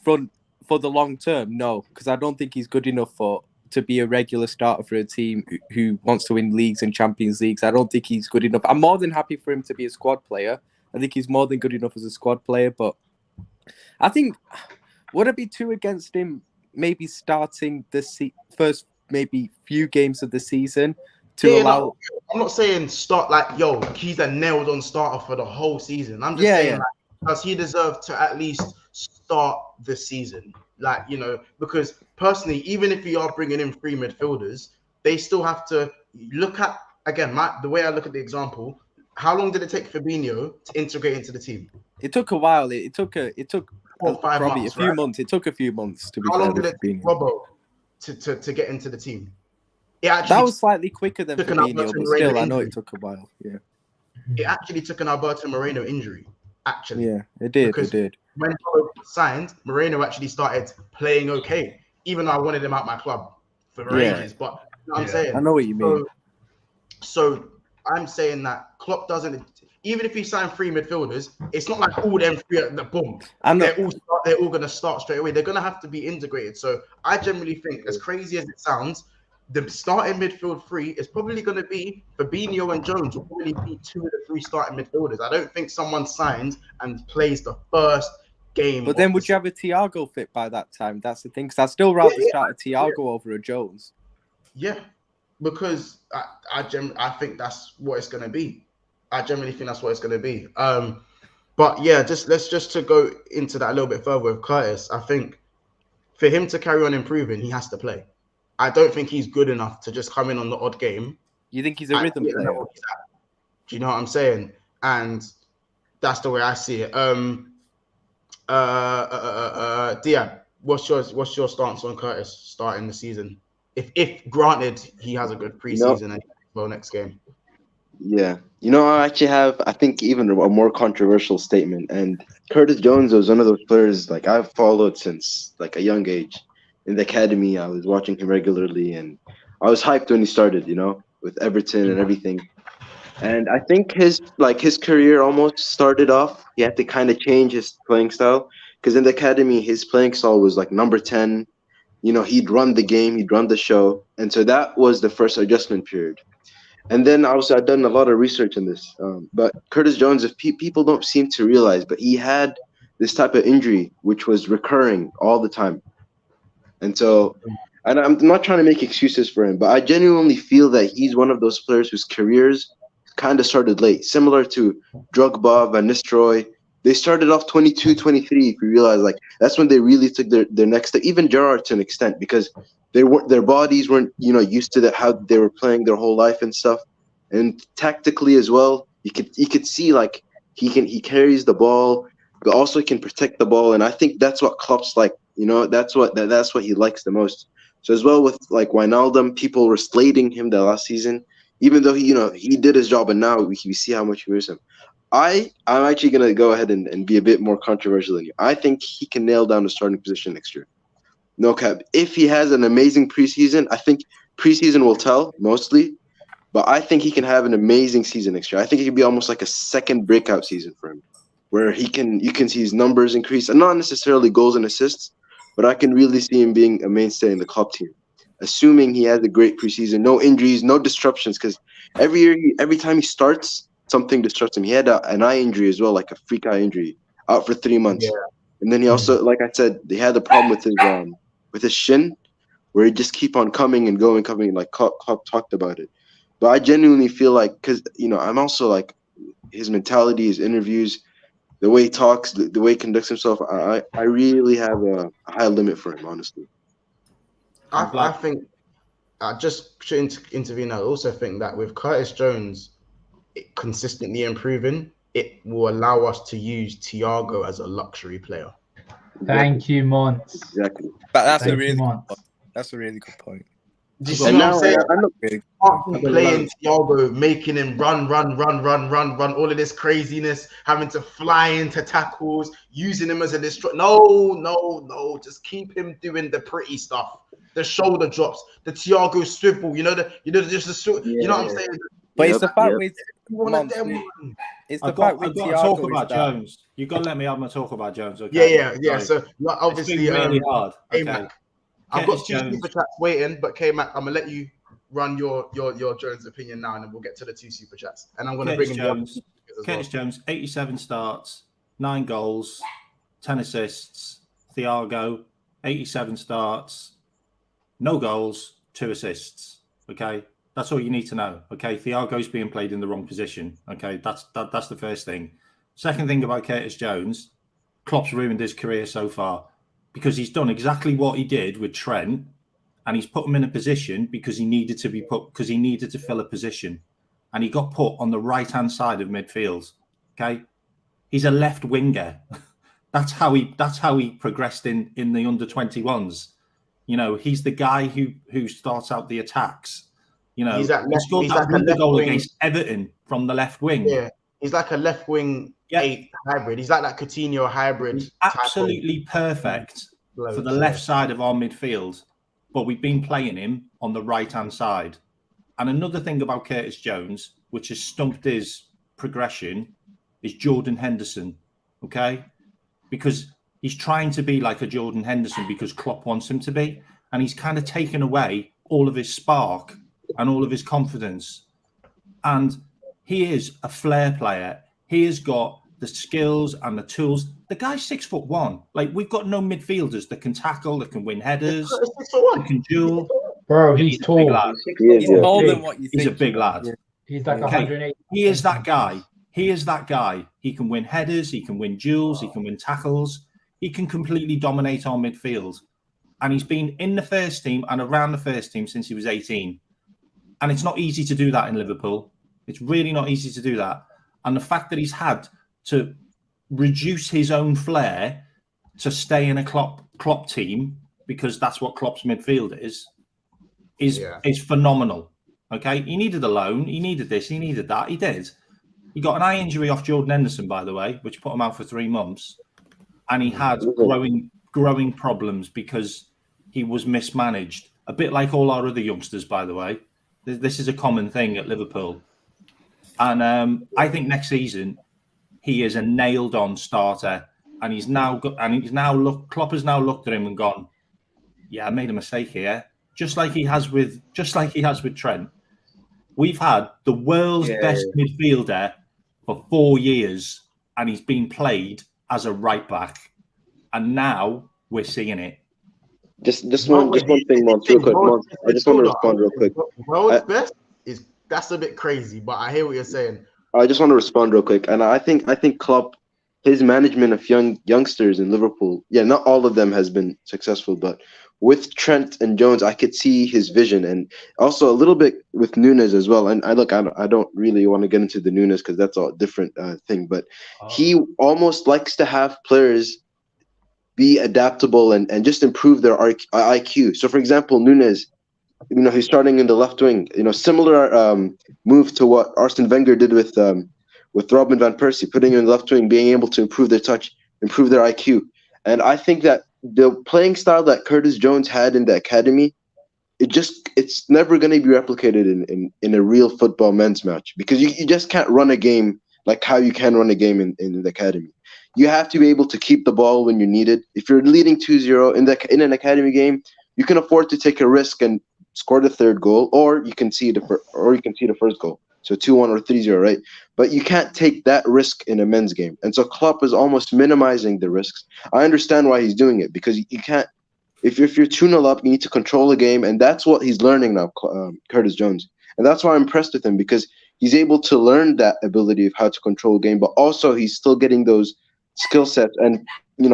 for the long term? No, because I don't think he's good enough to be a regular starter for a team who wants to win leagues and Champions Leagues. I don't think he's good enough. I'm more than happy for him to be a squad player. I think he's more than good enough as a squad player. But I think, would it be too against him maybe starting the first maybe few games of the season to allow... No, I'm not saying start he's a nailed-on starter for the whole season. I'm just saying, does he deserve to at least start the season? Because personally, even if you are bringing in 3 midfielders, they still have to look at, again, the way I look at the example, how long did it take Firmino to integrate into the team? It took a while. It took probably months, a few months. It took a few months to be fair. How long did it take Robbo to get into the team? That was slightly quicker than Firmino, but still, I know it took a while. Yeah. It actually took an Alberto Moreno injury. Actually, yeah, it did. Because when Robbo signed, Moreno actually started playing okay, even though I wanted him out my club for ages. But you know what I'm saying, I know what you mean. So I'm saying that Klopp doesn't. Even if he signed 3 midfielders, it's not like all them 3 at the boom. They're all going to start straight away. They're going to have to be integrated. So I generally think, as crazy as it sounds, the starting midfield 3 is probably going to be Fabinho and Jones will probably be 2 of the 3 starting midfielders. I don't think someone signs and plays the first game. But then would you have a Thiago fit by that time? That's the thing. Because I'd still rather start a Thiago over a Jones. Yeah, because I think that's what it's going to be. I generally think that's what it's going to be. But yeah, let's to go into that a little bit further with Curtis. I think for him to carry on improving, he has to play. I don't think he's good enough to just come in on the odd game. You think he's a rhythm player? Do you know what I'm saying? And that's the way I see it. Diab, what's your stance on Curtis starting the season? If granted he has a good preseason and next game. Yeah. I actually have, I think, even a more controversial statement. And Curtis Jones was one of those players I've followed since a young age. In the academy, I was watching him regularly, and I was hyped when he started, with Everton and everything. And I think his career almost started off. He had to kind of change his playing style, because in the academy, his playing style was number 10. He'd run the game, he'd run the show. And so that was the first adjustment period. And then also I've done a lot of research on this. But Curtis Jones, if people don't seem to realize, but he had this type of injury, which was recurring all the time. And so, and I'm not trying to make excuses for him, but I genuinely feel that he's one of those players whose careers kind of started late, similar to Drogba, Van Nistelrooy. They started off 22, 23, if you realize, that's when they really took their next step. Even Gerrard to an extent, because their bodies weren't, used to how they were playing their whole life and stuff. And tactically as well, you could see he carries the ball, but also he can protect the ball. And I think that's what Klopp's like. That's what he likes the most. So as well with Wijnaldum, people were slating him that last season, even though he did his job, and now we see how much we miss him. I'm actually gonna go ahead and be a bit more controversial than you. I think he can nail down the starting position next year. No cap. If he has an amazing preseason, I think preseason will tell mostly, but I think he can have an amazing season next year. I think it could be almost like a second breakout season for him, where you can see his numbers increase, and not necessarily goals and assists, but I can really see him being a mainstay in the club team, assuming he has a great preseason, no injuries, no disruptions. Because every year, every time he starts, something disrupts him. He had an eye injury as well, like a freak eye injury, out for 3 months, and then he also, like I said, he had a problem with his shin, where he just keep on coming and going, like Klopp talked about it. But I genuinely feel like, because I'm also like his mentality, his interviews, the way he talks, the way he conducts himself. I really have a high limit for him, honestly. I think just to intervene. I also think that with Curtis Jones consistently improving, it will allow us to use Thiago as a luxury player. Thank you, Mons. Exactly. But that's Thank a really you, good Mons. point. That's a really good point. Do you see what I'm saying? I'm Playing Thiago, making him run, all of this craziness, having to fly into tackles, using him as a destroyer. No. Just keep him doing the pretty stuff, the shoulder drops, the Thiago swivel. You know what I'm saying? But it's the fact with Mons, it's the fact with Thiago. Talk about Jones. You've got to let me have my talk about Jones. Okay. Yeah. So obviously, it's been really hard. Okay. I've got 2 super chats waiting, but K-Mac, I'm gonna let you run your Jones opinion now, and then we'll get to the 2 super chats. And I'm gonna bring in Jones. Curtis Jones, 87 starts, 9 goals, 10 assists. Thiago, 87 starts, no goals, 2 assists. Okay, that's all you need to know. Okay, Thiago's being played in the wrong position. Okay, that's the first thing. Second thing about Curtis Jones, Klopp's ruined his career so far, because he's done exactly what he did with Trent, and he's put him in a position because he needed to fill a position, and he got put on the right-hand side of midfield. Okay, he's a left winger. That's how he progressed in the under-21s. He's the guy who starts out the attacks. He scored that wonder goal against Everton from the left wing. Yeah, he's like a left wing 8 hybrid. He's like that Coutinho hybrid. He's absolutely perfect for the left side of our midfield, but we've been playing him on the right-hand side. And another thing about Curtis Jones, which has stumped his progression, is Jordan Henderson. Okay, because he's trying to be like a Jordan Henderson because Klopp wants him to be, and he's kind of taken away all of his spark and all of his confidence. And he is a flair player. He has got the skills and the tools. The guy's 6'1". Like, we've got no midfielders that can tackle, that can win headers, that can duel. Bro, he's tall. He's taller than what you think. He's a big lad. He's like 180. He is that guy. He can win headers. He can win duels. He can win tackles. He can completely dominate our midfield. And he's been in the first team and around the first team since he was 18. And it's not easy to do that in Liverpool. It's really not easy to do that. And the fact that he's had to reduce his own flair to stay in a Klopp team, because that's what Klopp's midfield is phenomenal. Okay, he needed a loan, he needed this, he needed that, he did. He got an eye injury off Jordan Henderson, by the way, which put him out for 3 months, and he had growing problems because he was mismanaged. A bit like all our other youngsters, by the way. This is a common thing at Liverpool. And I think next season he is a nailed-on starter, and Klopp has now looked at him and gone, "Yeah, I made a mistake here." Just like he has with Trent. We've had the world's best midfielder for 4 years, and he's been played as a right back, and now we're seeing it. Just one thing, Mons, real quick. Mons, I just want to respond real quick. World's best that's a bit crazy, but I hear what you're saying. I just want to respond real quick, and I think Klopp, his management of youngsters in Liverpool, not all of them has been successful, but with Trent and Jones, I could see his vision, and also a little bit with Nunes as well. And I don't really want to get into the Nunes because that's a different thing, but he almost likes to have players be adaptable and just improve their IQ. So, for example, Nunes, he's starting in the left wing. Similar move to what Arsene Wenger did with with Robin van Persie, putting him in the left wing, being able to improve their touch, improve their IQ. And I think that the playing style that Curtis Jones had in the academy, it's never going to be replicated in a real football men's match, because you just can't run a game like how you can run a game in the academy. You have to be able to keep the ball when you need it. If you're leading 2-0 in an academy game, you can afford to take a risk and score the third goal, or you can see the first goal. So 2-1 or 3-0, right? But you can't take that risk in a men's game. And so Klopp is almost minimizing the risks. I understand why he's doing it, because you can't. If you're 2-0 up, you need to control the game, and that's what he's learning now, Curtis Jones. And that's why I'm impressed with him, because he's able to learn that ability of how to control the game, but also he's still getting those skill sets and,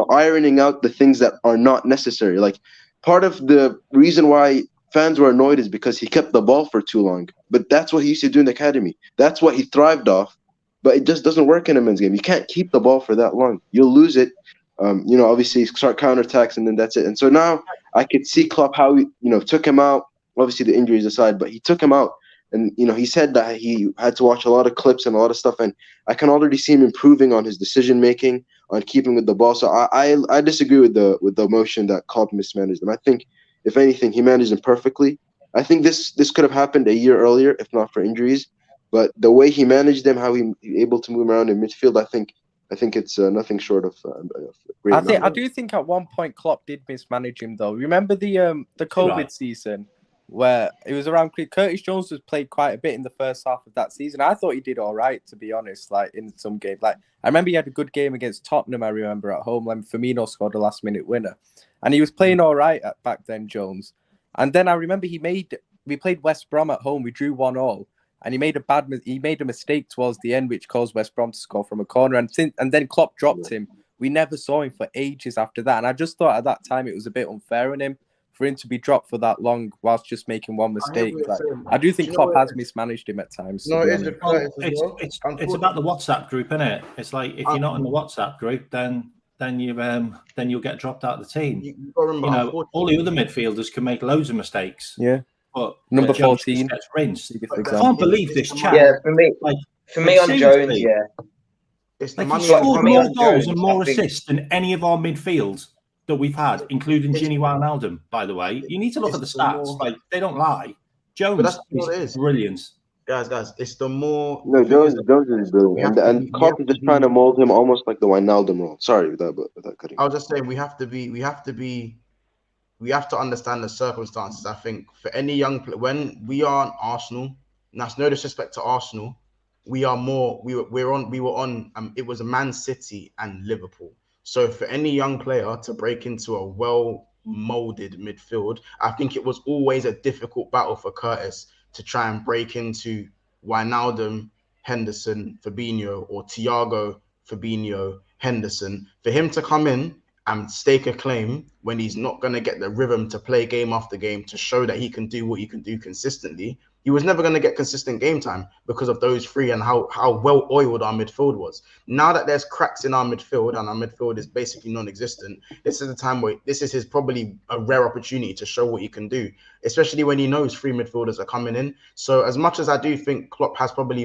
ironing out the things that are not necessary. Like, part of the reason why fans were annoyed is because he kept the ball for too long. But that's what he used to do in the academy. That's what he thrived off. But it just doesn't work in a men's game. You can't keep the ball for that long. You'll lose it. Obviously start counterattacks, and then that's it. And so now I could see Klopp how he, took him out. Obviously the injuries aside, but he took him out. And, he said that he had to watch a lot of clips and a lot of stuff. And I can already see him improving on his decision-making, on keeping with the ball. So I disagree with the motion that Klopp mismanaged him. I think, if anything, he managed him perfectly. I think this could have happened a year earlier, if not for injuries. But the way he managed them, how he able to move around in midfield, I think it's nothing short of great. I do think at one point Klopp did mismanage him, though. Remember the COVID season where it was around Curtis Jones was played quite a bit in the first half of that season. I thought he did all right, to be honest. Like in some games, like I remember he had a good game against Tottenham. I remember at home, when Firmino scored a last-minute winner, and he was playing all right back then, Jones. And then I remember we played West Brom at home. We drew 1-1. And he made a mistake towards the end, which caused West Brom to score from a corner. And then Klopp dropped him. We never saw him for ages after that. And I just thought at that time it was a bit unfair on him for him to be dropped for that long whilst just making one mistake. I do think Klopp has mismanaged him at times. No, it's about the WhatsApp group, isn't it? It's like if you're not in the WhatsApp group, then you'll get dropped out of the team. All the other midfielders can make loads of mistakes. Yeah. But number 14 gets rinsed. I can't believe this chat. Yeah, for me on Jones, yeah. It's like he scored more goals and more assists than any of our midfields that we've had, including ynwa and Alden, by the way. You need to look at the stats. Like, they don't lie. Jones is brilliant. Guys, it's the more... No, Jones is brilliant. And Klopp is just trying to mold him almost like the Wijnaldum role. Sorry without cutting. I was just saying we have to understand the circumstances. I think for any young player, when we are on Arsenal, and that's no disrespect to Arsenal, it was a Man City and Liverpool. So for any young player to break into a well-molded midfield, I think it was always a difficult battle for Curtis to try and break into Wijnaldum, Henderson, Fabinho, or Thiago, Fabinho, Henderson. For him to come in and stake a claim when he's not going to get the rhythm to play game after game to show that he can do what he can do consistently, he was never going to get consistent game time because of those three and how well oiled our midfield was. Now that there's cracks in our midfield and our midfield is basically non-existent, this is the time where this is his probably a rare opportunity to show what he can do, especially when he knows three midfielders are coming in. So as much as I do think Klopp has probably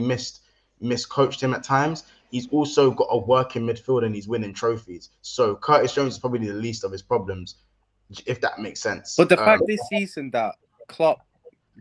miscoached him at times, he's also got a working midfield and he's winning trophies. So Curtis Jones is probably the least of his problems, if that makes sense. But the fact this season that Klopp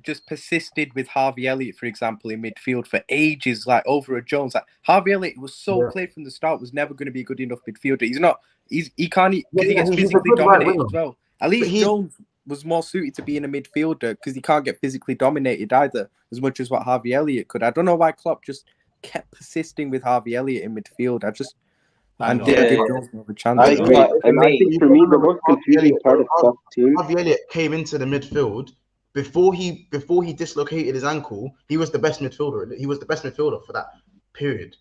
just persisted with Harvey Elliott, for example, in midfield for ages, like over a Jones. Like Harvey Elliott was so clear from the start, was never going to be a good enough midfielder. He gets physically dominated as well. At least Jones was more suited to being a midfielder because he can't get physically dominated either as much as what Harvey Elliott could. I don't know why Klopp just kept persisting with Harvey Elliott in midfield. Didn't give Jones another chance. I agree. I think for me, the most confusing part of Klopp's team, Harvey Elliott came into the midfield. Before he dislocated his ankle, he was the best midfielder. He was the best midfielder for that period.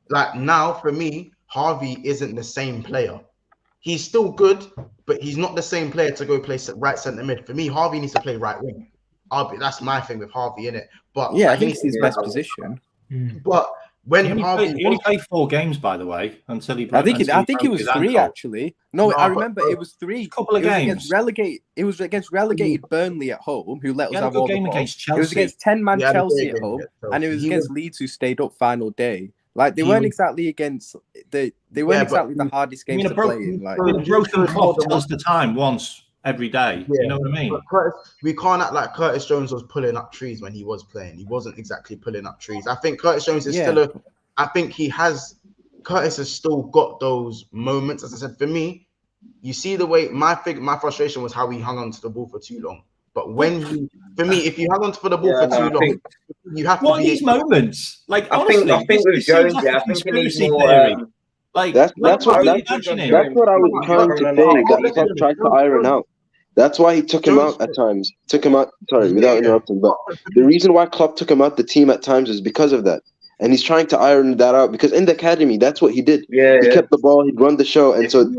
Like now, for me, Harvey isn't the same player. He's still good, but he's not the same player to go play right centre mid. For me, Harvey needs to play right wing. That's my thing with Harvey, innit? But yeah, I think it's his best position. But when he only played 4 games, by the way, until he. I think it was 3 actually. No, I remember it was 3. A couple of games. It was against relegated Burnley at home, who let us have all the ball. Against Chelsea. It was against 10-man Chelsea at home, and it was against Leeds, who stayed up final day. Like they weren't exactly against they weren't exactly the hardest games to play in. Like a broken clock tells the time once every day. You know what I mean? We can't act like Curtis Jones was pulling up trees when he was playing. He wasn't exactly pulling up trees. I think Curtis Jones is Curtis has still got those moments. As I said, for me, you see the way my frustration was how he hung on to the ball for too long. But if you hung on to the ball for too long, you have to. What are these moments? Like, honestly, I think with Jones, I think he needs more. Like that's what I was trying to say. That Klopp tried to iron out. That's why he took him out at times. Without interrupting. But the reason why Klopp took him out the team at times is because of that. And he's trying to iron that out because in the academy, that's what he did. He kept the ball, he'd run the show. And so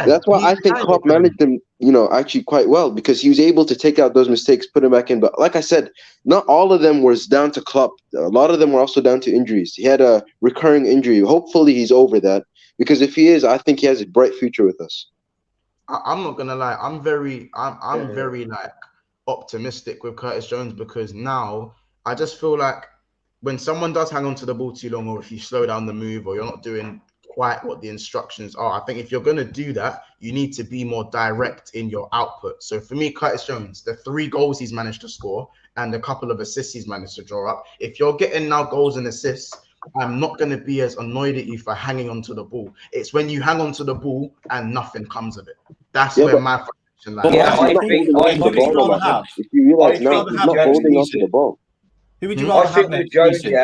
that's why I think Klopp managed him, actually quite well because he was able to take out those mistakes, put him back in. But like I said, not all of them was down to Klopp. A lot of them were also down to injuries. He had a recurring injury. Hopefully he's over that because if he is, I think he has a bright future with us. I'm not gonna lie. I'm very like optimistic with Curtis Jones because now I just feel like when someone does hang on to the ball too long, or if you slow down the move, or you're not doing quite what the instructions are, I think if you're gonna do that, you need to be more direct in your output. So for me, Curtis Jones, the 3 goals he's managed to score and a couple of assists he's managed to draw up. If you're getting now goals and assists, I'm not going to be as annoyed at you for hanging onto the ball. It's when you hang onto the ball and nothing comes of it. That's where my frustration lies. If you realize now, he's not holding onto the ball. Who would you rather have next season?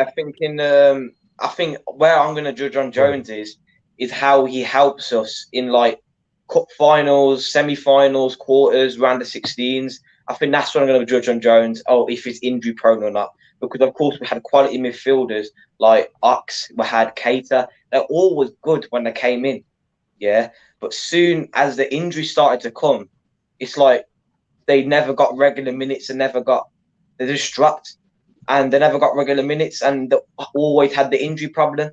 I think where I'm going to judge on Jones is how he helps us in like cup finals, semi-finals, quarters, round of 16s. I think that's what I'm going to judge on Jones. If he's injury prone or not. Because of course we had quality midfielders like Ox, we had Keita. They're always good when they came in, But soon as the injury started to come, it's like they never got regular minutes and they just dropped, and they never got regular minutes, and they always had the injury problem.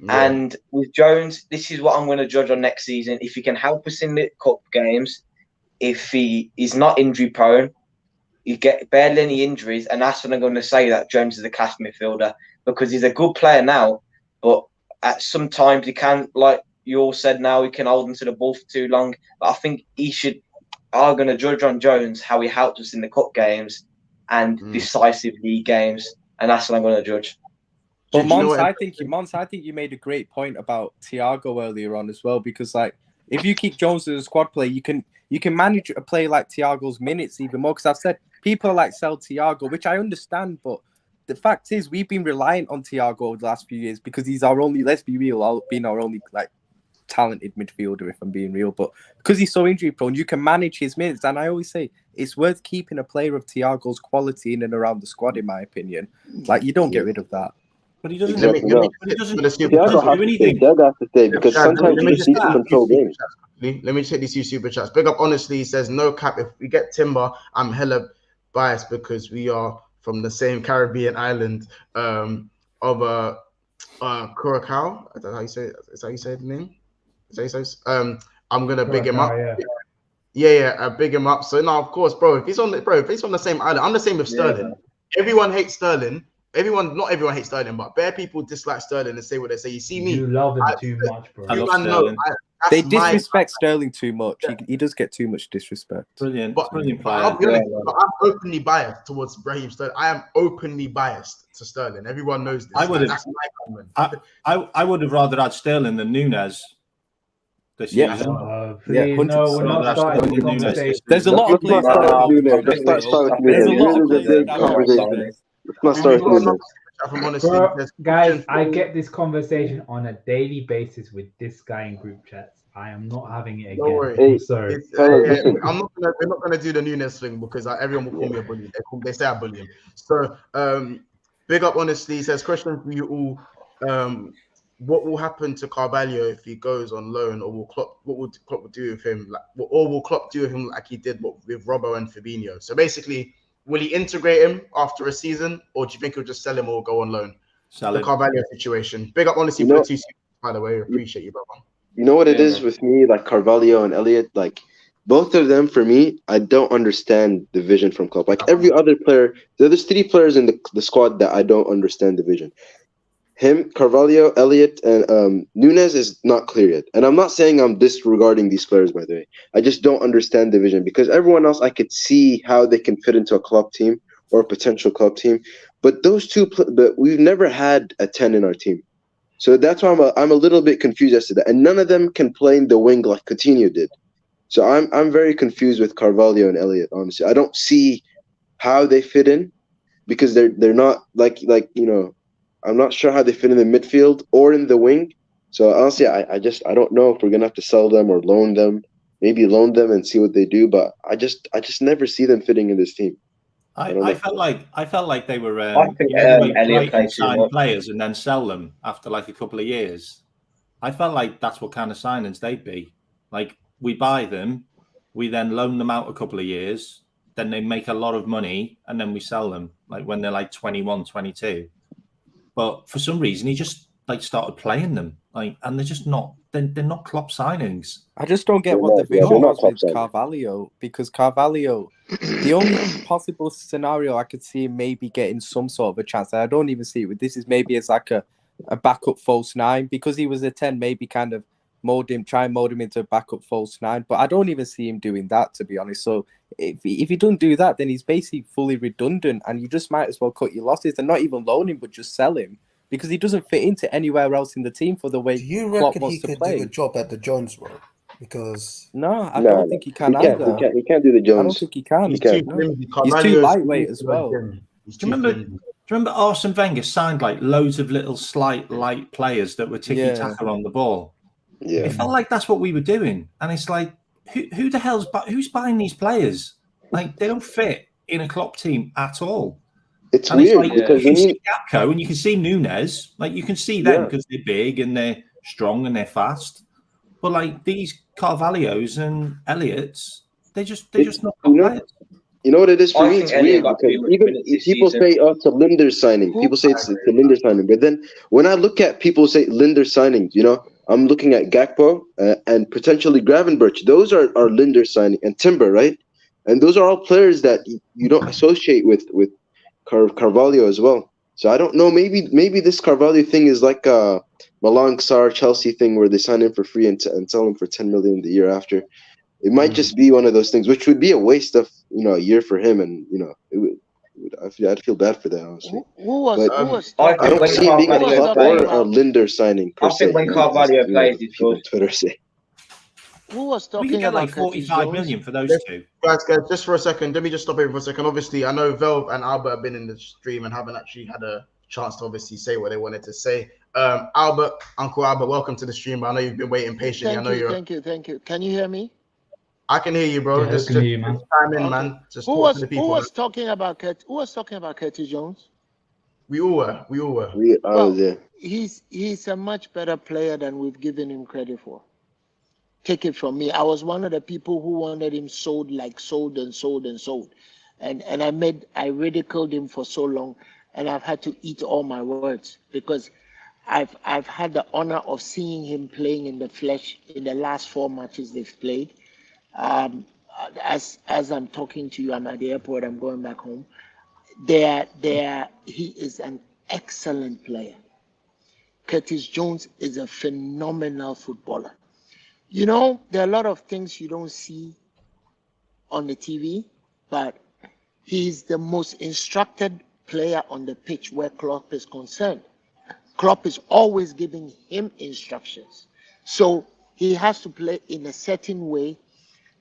Yeah. And with Jones, this is what I'm going to judge on next season. If he can help us in the cup games, if he is not injury prone. You get barely any injuries, and that's when I'm going to say that Jones is a class midfielder because he's a good player now, but at sometimes he can, like you all said now, he can hold onto the ball for too long. But I think I'm going to judge on Jones how he helped us in the cup games and decisive league games, and that's what I'm going to judge. But Mons, I think you made a great point about Thiago earlier on as well, because like if you keep Jones as a squad player, you can manage a player like Thiago's minutes even more. Because I've said people like sell Thiago, which I understand, but the fact is we've been reliant on Thiago over the last few years because he's our only, let's be real, been our only like talented midfielder, if I'm being real. But because he's so injury prone, you can manage his minutes. And I always say it's worth keeping a player of Thiago's quality in and around the squad, in my opinion. Like you don't get rid of that. But he doesn't. Thiago has to stay because sometimes he needs to control games. Let me check these 2 super chats. Big up, honestly, he says no cap. If we get Timber, I'm hella biased because we are from the same Caribbean island of Curacao. Is that how you say it? Is that how you say the name? I'm gonna big him up. I big him up. So now, of course, if he's on the same island, I'm the same with Sterling. Everyone hates Sterling. Not everyone hates Sterling, but bare people dislike Sterling and say what they say. You see me. You love him too much, bro. I love Sterling. They disrespect Sterling too much. He does get too much disrespect. Brilliant player. I'll be honest, I'm openly biased towards Raheem Sterling. I am openly biased to Sterling. Everyone knows this. I would have rather had Sterling than Nunes this season. Please, no, we're not starting the conversation. There's a lot of players. Guys, I get this conversation on a daily basis with this guy in group chats. I am not having it again. I'm sorry. We're not gonna do the Nunes thing because everyone will call me a bully. They say I bully him. So big up, honestly. He says, question for you all. What will happen to Carvalho if he goes on loan, or what will Klopp do with him? Will Klopp do with him like he did with Robbo and Firmino? So basically, will he integrate him after a season, or do you think he'll just sell him or go on loan? The Carvalho situation. Big up, honestly, for the 2 seasons, by the way. Appreciate you, brother. You know what it is with me, like Carvalho and Elliott, like both of them, for me, I don't understand the vision from Klopp. Like every other player, there's 3 players in the squad that I don't understand the vision. him, Carvalho, Elliott, and Nunes is not clear yet. And I'm not saying I'm disregarding these players, by the way. I just don't understand the vision because everyone else, I could see how they can fit into a club team or a potential club team. But those two, but we've never had a 10 in our team. So that's why I'm a little bit confused as to that. And none of them can play in the wing like Coutinho did. So I'm very confused with Carvalho and Elliott, honestly. I don't see how they fit in because they're not like I'm not sure how they fit in the midfield or in the wing. So honestly, I don't know if we're gonna have to sell them or loan them. Maybe loan them and see what they do, but I just never see them fitting in this team. I felt like they were Elliott like played too sign much. players and then sell them after like a couple of years. I felt like that's what kind of signings they'd be. Like we buy them, we then loan them out a couple of years, then they make a lot of money and then we sell them like when they're like 21, 22. But for some reason he just like started playing them and they're just not they're not Klopp signings. I just don't get what the vision was with Carvalho because Carvalho, the only possible scenario I could see him maybe getting some sort of a chance, and I don't even see it with this, is maybe as like a backup false nine because he was a 10, maybe kind of try and mold him into a backup false nine. But I don't even see him doing that, to be honest. So if he doesn't do that, then he's basically fully redundant, and you just might as well cut your losses and not even loan him, but just sell him. Because he doesn't fit into anywhere else in the team for the way Klopp wants to play. Do you reckon he could do a job at the Jones role? Because I don't think he can either. He can't do the Jones. I don't think he can. He's too lightweight as well. Do you remember Arsene Wenger signed like loads of little light players that were ticky-tackle on the ball? Yeah. It felt like that's what we were doing. And it's like, who the hell's who's buying these players? Like, they don't fit in a Klopp team at all. It's weird like, because you can see Gakpo and you can see Nunes. Like you can see them because they're big and they're strong and they're fast. But like these Carvalhos and Elliots, they're just not players. You know what it is for me? It's weird because even people say, "Oh, it's a Linder signing." People say it's a Linder signing, but then when I look at people say Linder signings, I'm looking at Gakpo and potentially Gravenberch. Those are Linder signing and Timber, right? And those are all players that you don't associate with Carvalho as well. So I don't know. Maybe this Carvalho thing is like a Malang Sarr Chelsea thing where they sign him for free and sell him for 10 million the year after. It might just be one of those things, which would be a waste of a year for him, and I'd feel bad for that honestly. I don't see him being a Klopp or a Linder signing per se. I think when Carvalho plays, it's good. Twitter say. Who was talking we can get about like 45 million for those two. Guys, just for a second, let me just stop here for a second. Obviously, I know Velv and Albert have been in the stream and haven't actually had a chance to obviously say what they wanted to say. Uncle Albert, welcome to the stream. I know you've been waiting patiently. Thank you. Can you hear me? I can hear you, bro. Yeah, just hear you, man. Chime in, man. Just who was talking about Curtis Jones? We all were. He's a much better player than we've given him credit for. Take it from me. I was one of the people who wanted him sold. And I ridiculed him for so long, and I've had to eat all my words because I've had the honor of seeing him playing in the flesh in the last 4 matches they've played. As I'm talking to you, I'm at the airport, I'm going back home. He is an excellent player. Curtis Jones is a phenomenal footballer. There are a lot of things you don't see on the TV, but he's the most instructed player on the pitch where Klopp is concerned. Klopp is always giving him instructions. So he has to play in a certain way.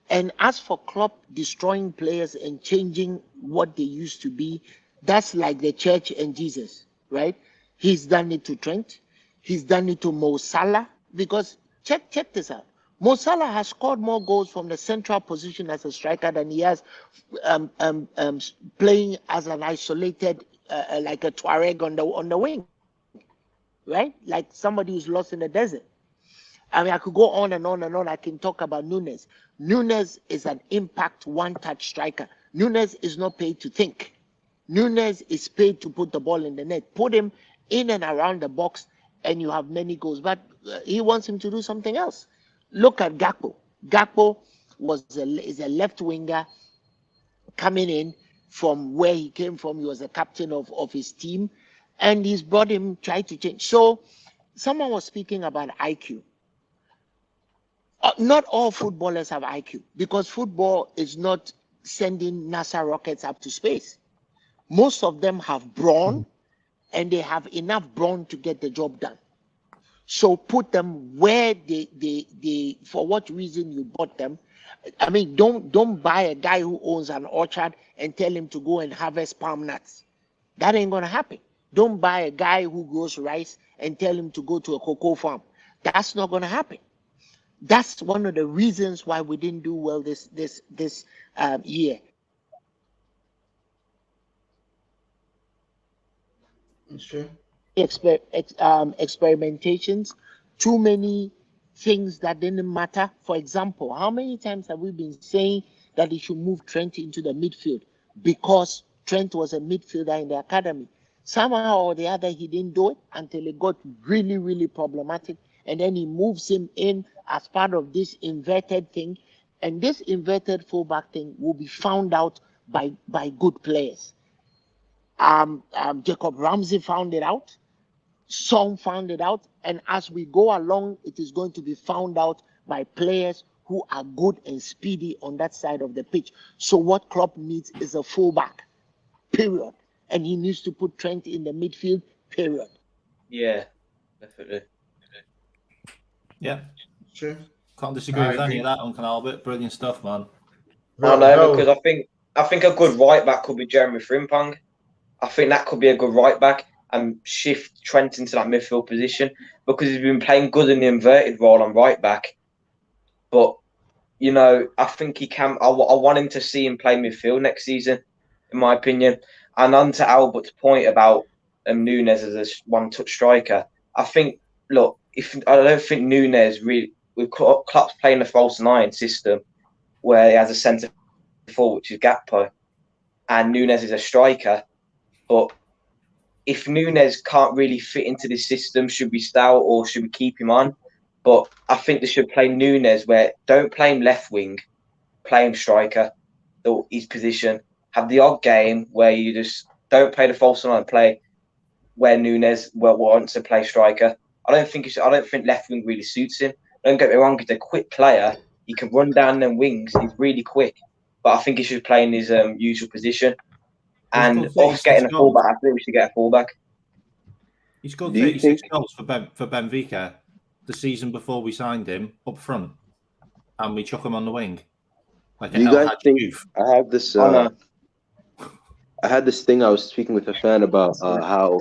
And as for Klopp destroying players and changing what they used to be, that's like the church and Jesus, right? He's done it to Trent. He's done it to Mo Salah. Because check this out. Mo Salah has scored more goals from the central position as a striker than he has playing as an isolated, like a Tuareg on the wing, right? Like somebody who's lost in the desert. I mean, I could go on and on and on. I can talk about Nunes. Nunes is an impact one-touch striker. Nunes is not paid to think. Nunes is paid to put the ball in the net. Put him in and around the box, and you have many goals. But he wants him to do something else. Look at Gakpo. Gakpo is a left winger coming in from where he came from. He was a captain of his team. and he's brought him, tried to change. So someone was speaking about IQ. Not all footballers have IQ, because football is not sending NASA rockets up to space. Most of them have brawn, and they have enough brawn to get the job done. So put them where they for what reason you bought them. I mean, don't buy a guy who owns an orchard and tell him to go and harvest palm nuts. That ain't gonna happen. Don't buy a guy who grows rice and tell him to go to a cocoa farm. That's not gonna happen. That's one of the reasons why we didn't do well this year. It's true. Experimentations, too many things that didn't matter. For example, how many times have we been saying that he should move Trent into the midfield because Trent was a midfielder in the academy? Somehow or the other, he didn't do it until it got really, really problematic. And then he moves him in as part of this inverted thing. And this inverted fullback thing will be found out by good players. Jacob Ramsey found it out. Song found it out. And as we go along, it is going to be found out by players who are good and speedy on that side of the pitch. So what Klopp needs is a fullback, period. And he needs to put Trent in the midfield, period. Yeah, definitely. Yeah, True. can't disagree with any of that, Uncle Albert. Brilliant stuff, man. I know, because I think a good right back could be Jeremy Frimpong. I think that could be a good right back and shift Trent into that midfield position, because he's been playing good in the inverted role on right back. But you know, I think he can. I want him to see him play midfield next season, in my opinion. And on to Albert's point about Núñez as a one-touch striker, I think, look, I don't think Núñez really, with Klopp's playing a false nine system where he has a centre forward, which is Gakpo, and Núñez is a striker. But if Núñez can't really fit into this system, should we stay or should we keep him on? But I think they should play Núñez where don't play him left wing, play him striker, his position. Have the odd game where you just don't play the false nine, play where Núñez wants to play striker. I don't think left wing really suits him. Don't get me wrong, he's a quick player. He can run down them wings. He's really quick. But I think he should play in his usual position. And us getting a fullback, I think we should get a fullback. He scored 36 goals for Benfica the season before we signed him up front, and we chuck him on the wing. Like do you guys think I have this? I had this thing. I was speaking with a fan about how,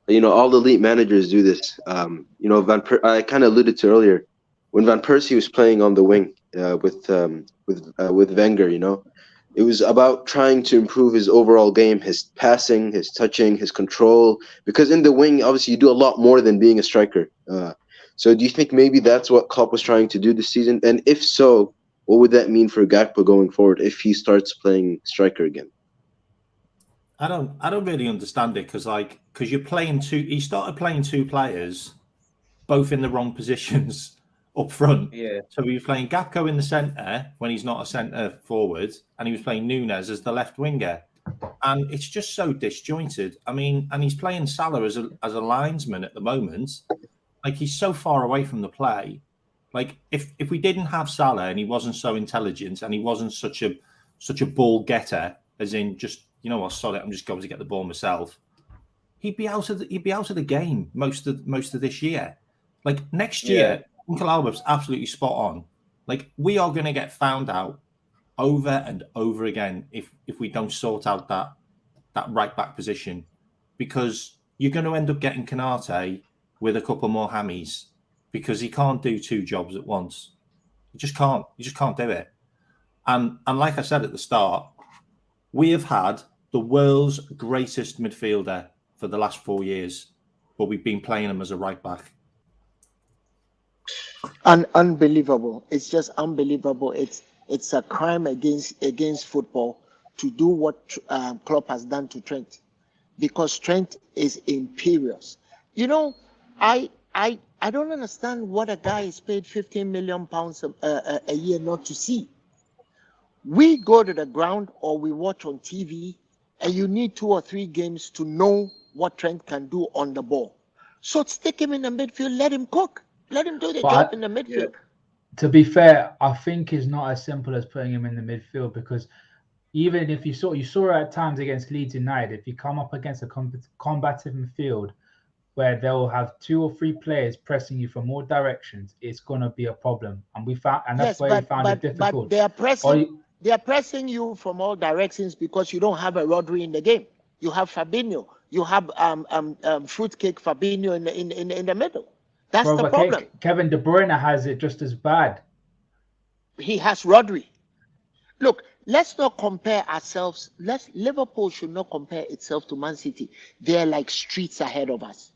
you know, all elite managers do this. You know, I kind of alluded to earlier when Van Persie was playing on the wing with Wenger. You know, it was about trying to improve his overall game, his passing, his touching, his control. Because in the wing, obviously, you do a lot more than being a striker. So, do you think maybe that's what Klopp was trying to do this season? And if so, what would that mean for Gakpo going forward if he starts playing striker again? I don't really understand it because you're playing two. He started playing two players, both in the wrong positions up front. Yeah. So he was playing Gakpo in the centre when he's not a centre forward, and he was playing Núñez as the left winger, and it's just so disjointed. I mean, and he's playing Salah as a linesman at the moment. Like, he's so far away from the play. Like, if we didn't have Salah and he wasn't so intelligent and he wasn't such a ball getter, as in just, you know what, sorry, I'm just going to get the ball myself, he'd be out of the game most of this year. Like, next year, Uncle Albert's absolutely spot on. Like, we are going to get found out over and over again if we don't sort out that right back position, because you're going to end up getting Konate with a couple more hammies, because he can't do two jobs at once. You just can't do it. And like I said at the start, we have had the world's greatest midfielder for the last 4 years, but we've been playing him as a right back. Unbelievable. It's just unbelievable. It's a crime against football to do what Klopp has done to Trent, because Trent is imperious. You know, I don't understand what a guy is paid £15 million a year not to see. We go to the ground or we watch on TV, and you need 2 or 3 games to know what Trent can do on the ball. So stick him in the midfield, let him cook. Let him do the job in the midfield. To be fair, I think it's not as simple as putting him in the midfield, because even if you saw at times against Leeds United, if you come up against a combative midfield where they'll have 2 or 3 players pressing you from all directions, it's gonna be a problem. And that's why we found it difficult. But they are pressing you from all directions because you don't have a Rodri in the game. You have Fabinho. You have fruitcake Fabinho in the middle. That's the problem. Kevin De Bruyne has it just as bad. He has Rodri. Look, let's not compare ourselves. Liverpool should not compare itself to Man City. They're like streets ahead of us.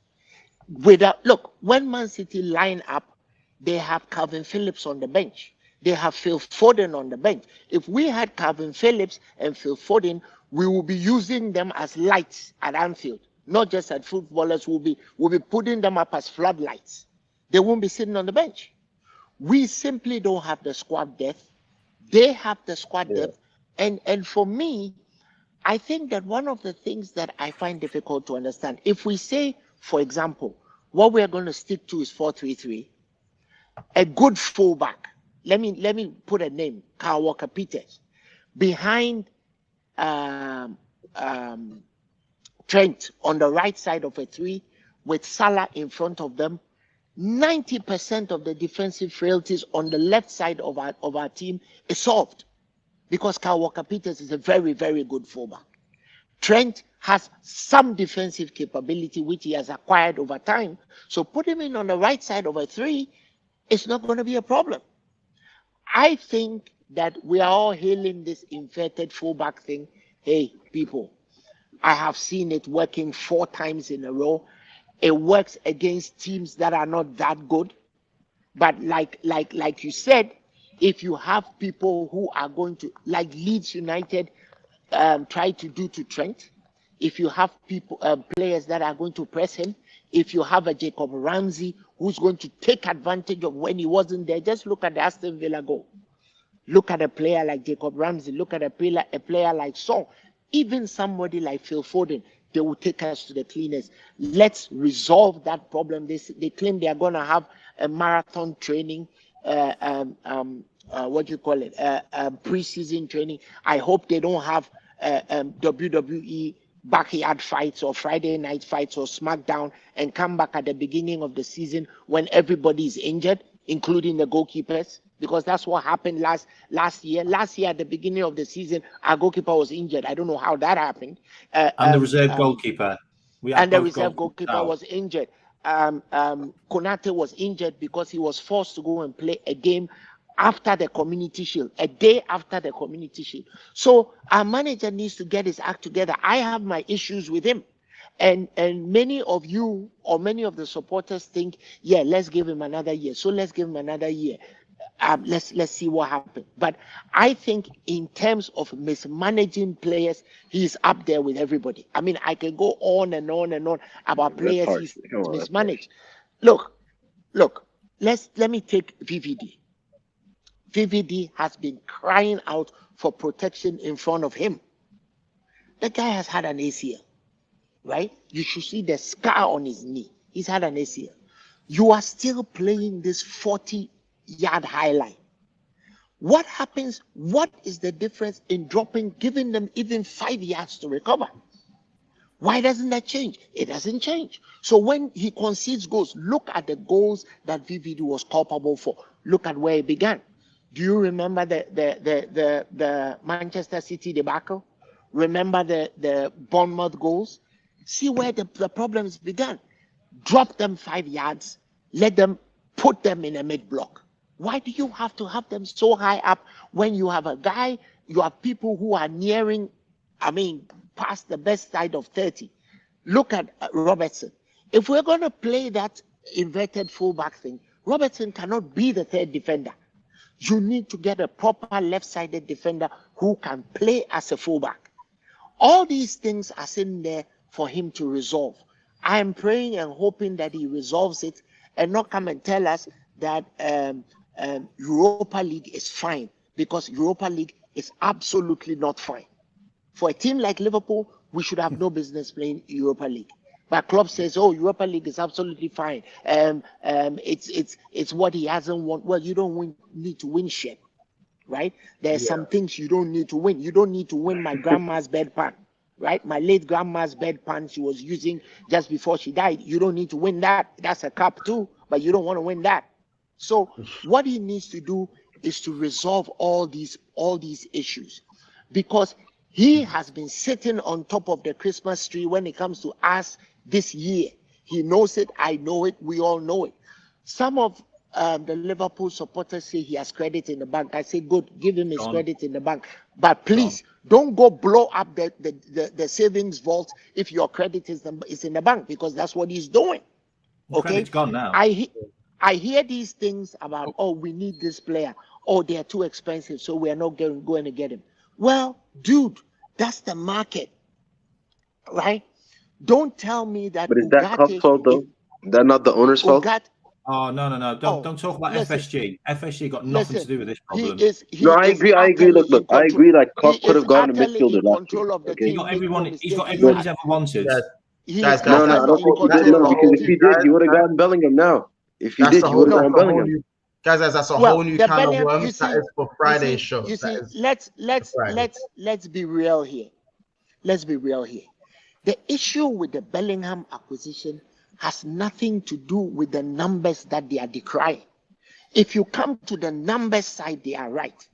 Look, when Man City line up, they have Calvin Phillips on the bench. They have Phil Foden on the bench. If we had Calvin Phillips and Phil Foden, we will be using them as lights at Anfield, not just as footballers. We'll be putting them up as floodlights. They won't be sitting on the bench. We simply don't have the squad depth. They have the squad depth. And for me, I think that one of the things that I find difficult to understand, if we say, for example, what we are going to stick to is 4-3-3, a good fullback. Let me put a name, Kyle Walker-Peters, behind Trent on the right side of a 3, with Salah in front of them. 90% of the defensive frailties on the left side of our team is solved because Kyle Walker-Peters is a very, very good fullback. Trent has some defensive capability which he has acquired over time. So put him in on the right side of a 3, it's not going to be a problem. I think that we are all hailing this inverted fullback thing. Hey, people, I have seen it working 4 times in a row. It works against teams that are not that good. But like you said, if you have people who are going to, like Leeds United try to do to Trent, if you have people, players that are going to press him, if you have a Jacob Ramsey who's going to take advantage of when he wasn't there, just look at the Aston Villa goal. Look at a player like Jacob Ramsey. Look at a player like Son. Even somebody like Phil Foden, they will take us to the cleaners. Let's resolve that problem. They claim they are going to have a marathon training, preseason training. I hope they don't have WWE backyard fights or Friday night fights or SmackDown and come back at the beginning of the season when everybody is injured, including the goalkeepers, because that's what happened last year. Last year at the beginning of the season, our goalkeeper was injured. I don't know how that happened. And the reserve goalkeeper. The reserve goalkeeper was injured. Konate was injured because he was forced to go and play a game after the Community Shield, a day after the Community Shield. So our manager needs to get his act together. I have my issues with him. And many of you or many of the supporters think, yeah, let's give him another year. So let's give him another year. Let's see what happens. But I think in terms of mismanaging players, he's up there with everybody. I mean, I can go on and on and on about players he's mismanaged. Look, let me take VVD. VVD has been crying out for protection in front of him. The guy has had an ACL, right? You should see the scar on his knee. He's had an ACL. You are still playing this 40-yard high line. What happens? What is the difference in giving them even 5 yards to recover? Why doesn't that change? It doesn't change. So when he concedes goals, look at the goals that VVD was culpable for. Look at where it began. Do you remember the Manchester City debacle? Remember the Bournemouth goals? See where the problems began. Drop them 5 yards. Let them put them in a mid-block. Why do you have to have them so high up when you have you have people who are nearing, past the best side of 30? Look at Robertson. If we're going to play that inverted fullback thing, Robertson cannot be the third defender. You need to get a proper left-sided defender who can play as a fullback. All these things are sitting there for him to resolve. I am praying and hoping that he resolves it and not come and tell us that Europa League is fine, because Europa League is absolutely not fine. For a team like Liverpool, we should have no business playing Europa League. But Klopp says, "Oh, Europa League is absolutely fine. It's what he hasn't won." Well, you don't need to win shit, right? There's some things you don't need to win. You don't need to win my grandma's bedpan, right? My late grandma's bedpan she was using just before she died. You don't need to win that. That's a cup too, but you don't want to win that. So what he needs to do is to resolve all these issues, because he has been sitting on top of the Christmas tree when it comes to us this year. He knows it. I know it. We all know it. Some of the Liverpool supporters say he has credit in the bank. I say, good, give him his credit in the bank. But please, don't go blow up the savings vault if your credit is in the bank, because that's what he's doing. Okay, credit's gone now. I hear these things about, oh, we need this player. Oh, they're too expensive, so we are not going to get him. Well, dude, that's the market, right? Don't tell me that. But is that Klopp's fault though? Is that not the owner's fault? Oh no! Don't talk about FSG. FSG got nothing to do with this problem. I agree. Look, I agree. Like Klopp could have gotten a midfielder last year. Okay? He's got everyone he's ever wanted. No, I don't think he did. No, because if he did, he would have gotten Bellingham now. If he did, he would have gotten Bellingham. Guys, that's a whole new can of worms. That is for Friday's show. You see, let's be real here. Let's be real here. The issue with the Bellingham acquisition has nothing to do with the numbers that they are decrying. If you come to the numbers side, they are right.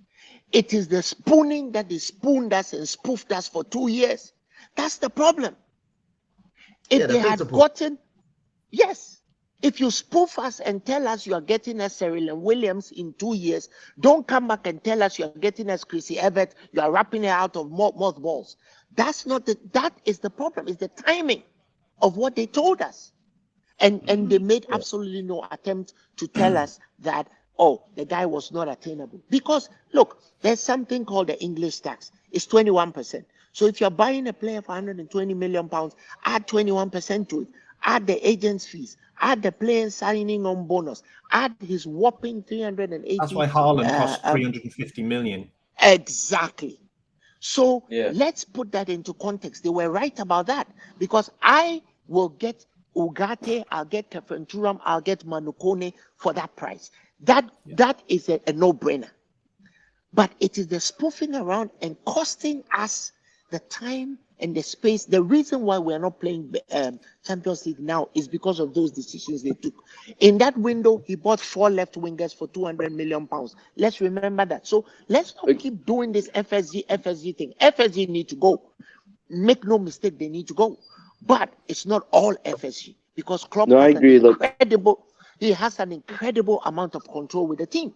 It is the spooning that they spooned us and spoofed us for 2 years. That's the problem. If they had gotten, if you spoof us and tell us you are getting us Cyril and Williams in 2 years, don't come back and tell us you are getting us Chrissy Evert, you are wrapping it out of mothballs. That is the problem. It's the timing of what they told us. And they made absolutely no attempt to tell us that, oh, the guy was not attainable. Because, look, there's something called the English tax. It's 21%. So if you're buying a player for 120 million pounds, add 21% to it. Add the agent's fees. Add the player signing on bonus. Add his whopping 380. That's why Haaland cost 350 million. Exactly. So let's put that into context. They were right about that, because I will get Ugarte, I'll get Kefenturam, I'll get Manukone for that price. That is a no-brainer. But it is the spoofing around and costing us the time and the space. The reason why we are not playing Champions League now is because of those decisions they took. In that window, he bought 4 left wingers for 200 million pounds. Let's remember that. So let's not keep doing this FSG thing. FSG need to go. Make no mistake, they need to go. But it's not all FSG, because Klopp he has an incredible amount of control with the team.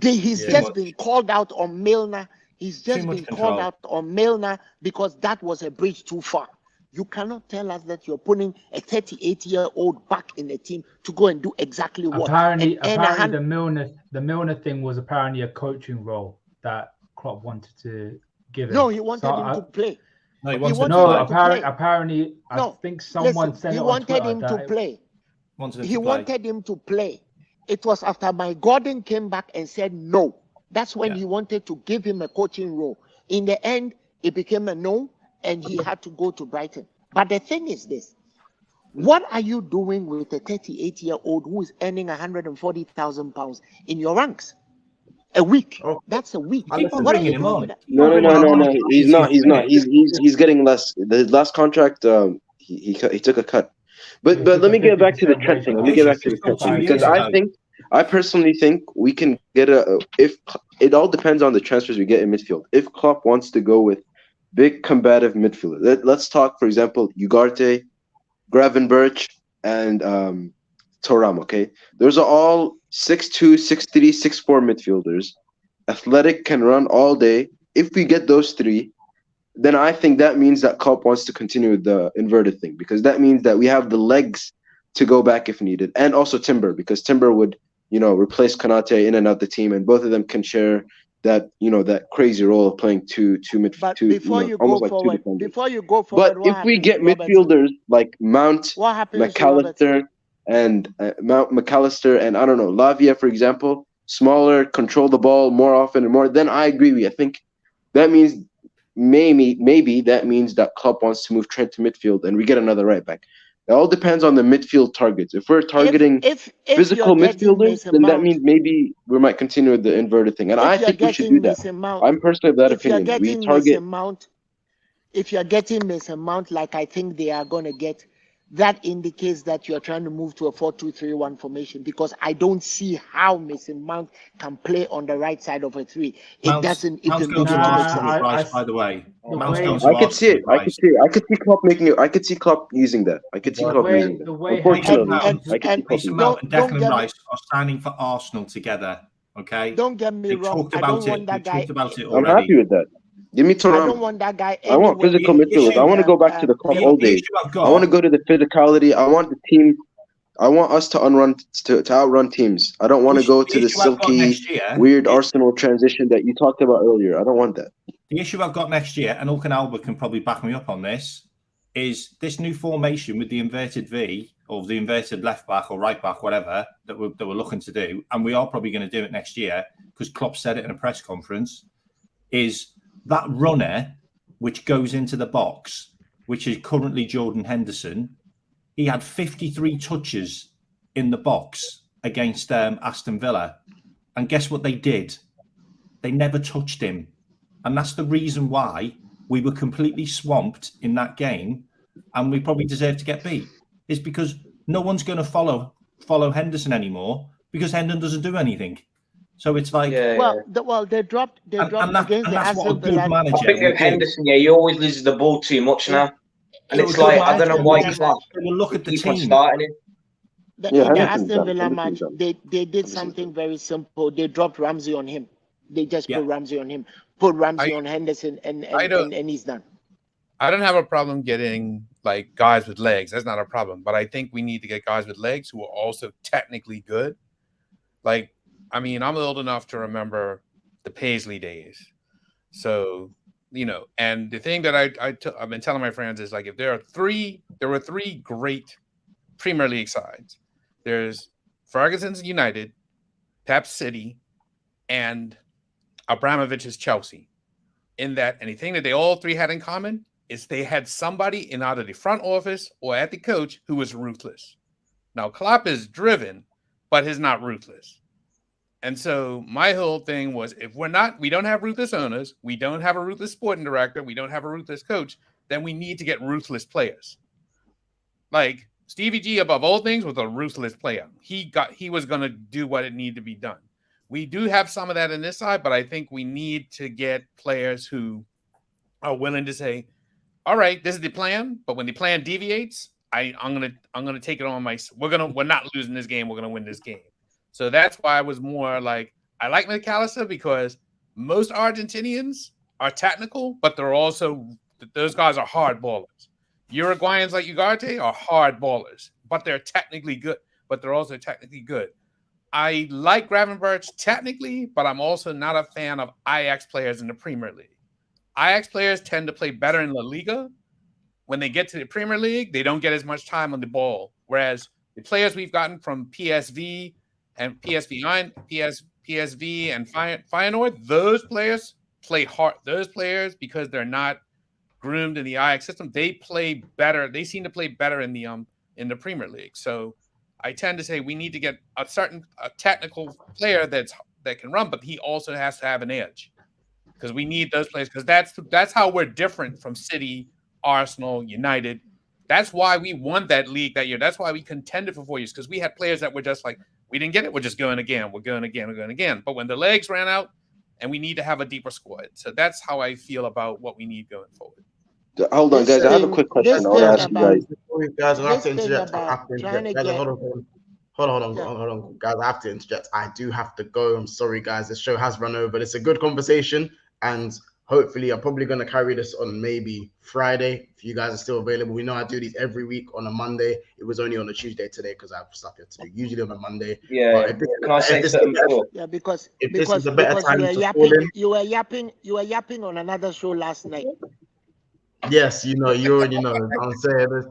He's just been called out on Milner. He's just been called out on Milner because that was a bridge too far. You cannot tell us that you're putting a 38-year-old back in the team to go and do exactly what. Apparently the Milner thing was apparently a coaching role that Klopp wanted to give him. No, he wanted him to play. Apparently, I think someone said he wanted him to play. He wanted him to play. It was after Mike Gordon came back and said no. That's when he wanted to give him a coaching role. In the end, it became a no, and he had to go to Brighton. But the thing is this: what are you doing with a 38-year-old who is earning £140,000 in your ranks? A week. That's a week. What are you doing with that? No. He's not. He's getting less. The last contract, he took a cut. But let me get back to the Trent thing. Because I personally think we can get if it all depends on the transfers we get in midfield. If Klopp wants to go with big combative midfielder, let's talk, for example, Ugarte, Gravenberch, and Thuram. Okay, those are all 6'2", 6'3", 6'4" midfielders. Athletic, can run all day. If we get those 3, then I think that means that Klopp wants to continue with the inverted thing, because that means that we have the legs to go back if needed, and also Timber, because Timber would, replace Konate in and out the team, and both of them can share that, that crazy role of playing two midfielders. Before you go forward, but if we get midfielders like Mount, McAllister, and McAllister, and I don't know, Lavia, for example, smaller, control the ball more often and more, then I agree with you. I think that means maybe that means that Klopp wants to move Trent to midfield and we get another right back. It all depends on the midfield targets. If we're targeting if physical midfielders, Mason then that Mount, means maybe we might continue with the inverted thing. And I think we should do that. I'm personally of that opinion. We target. If you're getting Mason Mount, like I think they are going to get, that indicates that you're trying to move to a 4-2-3-1 formation, because I don't see how Mason Mount can play on the right side of a 3. It doesn't even begin to make sense. Rice, by the way. I could see it. I could see Klopp making it. I could see Klopp using that. I could see Klopp using that. Unfortunately, I could see Klopp using that. And Declan Rice are signing for Arsenal together. Okay. Don't get me wrong. I don't want that guy. I'm happy with that. Give me Thuram. I don't want that guy. I want physical midfielders. I want to go back to the Klopp old days. I want to go to the physicality. I want the team. I want us to outrun teams. I don't want to go to the silky, weird Arsenal transition that you talked about earlier. I don't want that. The issue I've got next year, and Ulkan Albert can probably back me up on this, is this new formation with the inverted V or the inverted left back or right back, whatever, that we're looking to do, and we are probably going to do it next year because Klopp said it in a press conference, is that runner which goes into the box, which is currently Jordan Henderson. He had 53 touches in the box against Aston Villa. And guess what they did? They never touched him. And that's the reason why we were completely swamped in that game and we probably deserve to get beat. Is because no one's going to follow Henderson anymore because Henderson doesn't do anything. So it's like, they dropped against the Aston Villa. I think with Henderson, he always loses the ball too much now, and it's like I don't know why he's not. Look at the team. In the Aston Villa match, they did something very simple. They dropped Ramsey on him. They just put Ramsey on him, put Ramsey on Henderson, and he's done. I don't have a problem getting like guys with legs. That's not a problem. But I think we need to get guys with legs who are also technically good. Like, I mean, I'm old enough to remember the Paisley days. So, and the thing that I've been telling my friends is like, if there were three great Premier League sides. There's Ferguson's United, Pep City, and Abramovich's Chelsea. In that, anything that they all three had in common is they had somebody in either the front office or at the coach who was ruthless. Now, Klopp is driven, but he's not ruthless. And so my whole thing was, if we don't have ruthless owners, we don't have a ruthless sporting director, we don't have a ruthless coach, then we need to get ruthless players. Like Stevie G, above all things, was a ruthless player. He was going to do what it needed to be done. We do have some of that in this side, but I think we need to get players who are willing to say, all right, this is the plan, but when the plan deviates, I'm gonna take it on we're not losing this game, we're gonna win this game. So that's why I was more like, I like McAllister because most Argentinians are technical, but those guys are hard ballers. Uruguayans like Ugarte are hard ballers, but they're technically good, but they're also technically good. I like Gravenberch technically, but I'm also not a fan of Ajax players in the Premier League. Ajax players tend to play better in La Liga. When they get to the Premier League, they don't get as much time on the ball. Whereas the players we've gotten from PSV and PSV and Feyenoord, those players play hard. Those players, because they're not groomed in the Ajax system, they play better. They seem to play better in the Premier League. So I tend to say we need to get a technical player that can run, but he also has to have an edge because we need those players because that's how we're different from City, Arsenal, United. That's why we won that league that year. That's why we contended for 4 years because we had players that were just like, we didn't get it. We're just going again. We're going again. We're going again. But when the legs ran out and we need to have a deeper squad. So that's how I feel about what we need going forward. Hold on, guys. I have a quick question. I want to ask you guys. Guys, I have to interject. Hold on, guys. I have to interject. I do have to go. I'm sorry, guys. This show has run over. It's a good conversation, and hopefully, I'm probably going to carry this on maybe Friday if you guys are still available. We know I do these every week on a Monday. It was only on a Tuesday today because I have stuff here to do. Usually on a Monday. Yeah. Can I say something? Because this is a better time to call in. You were yapping on another show last night. Yes, you already know. I'm saying,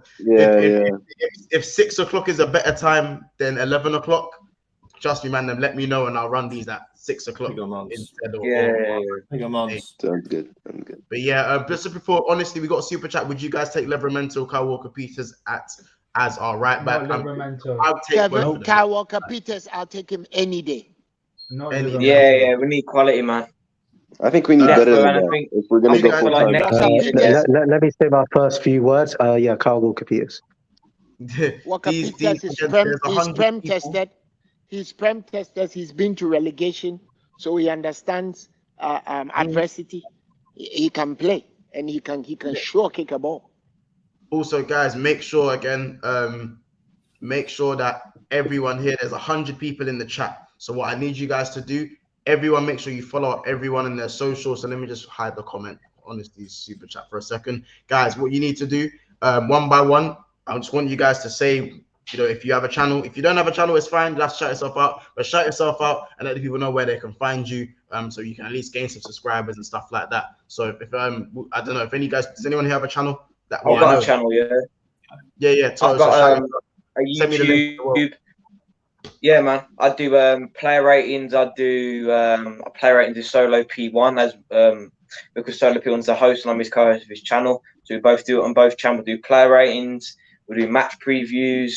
if 6 o'clock is a better time than 11 o'clock, trust me, man. Then let me know, and I'll run these at 6 o'clock instead. Sounds good. Sounds good. But yeah, just before, honestly, we got a super chat. Would you guys take Livermento, Kyle Walker-Peters as our right back? I'll take Kyle Walker-Peters. I'll take him any day. Yeah, we need quality, man. I think we need better than that. If we're gonna go full time. Let me say my first few words. Kyle Walker-Peters. Walker-Peters is prem tested. He's prem tested. He's been to relegation, so he understands adversity. He can play, and he can sure kick a ball. Also, guys, make sure that everyone here, there's 100 people in the chat. So what I need you guys to do, everyone, make sure you follow up everyone in their socials. So let me just hide the comment, honestly, super chat for a second. Guys, what you need to do, one by one, I just want you guys to say, if you have a channel. If you don't have a channel, it's fine. Just shout yourself out. But shout yourself out and let the people know where they can find you, so you can at least gain some subscribers and stuff like that. So if I don't know if any guys, does anyone here have a channel? I've got a channel, yeah. Yeah. I've got a YouTube. Yeah, man. I do player ratings. I do player ratings is Solo P1 as because Solo P1's the host and I'm his co-host of his channel. So we both do it on both channels. We do player ratings. We do match previews.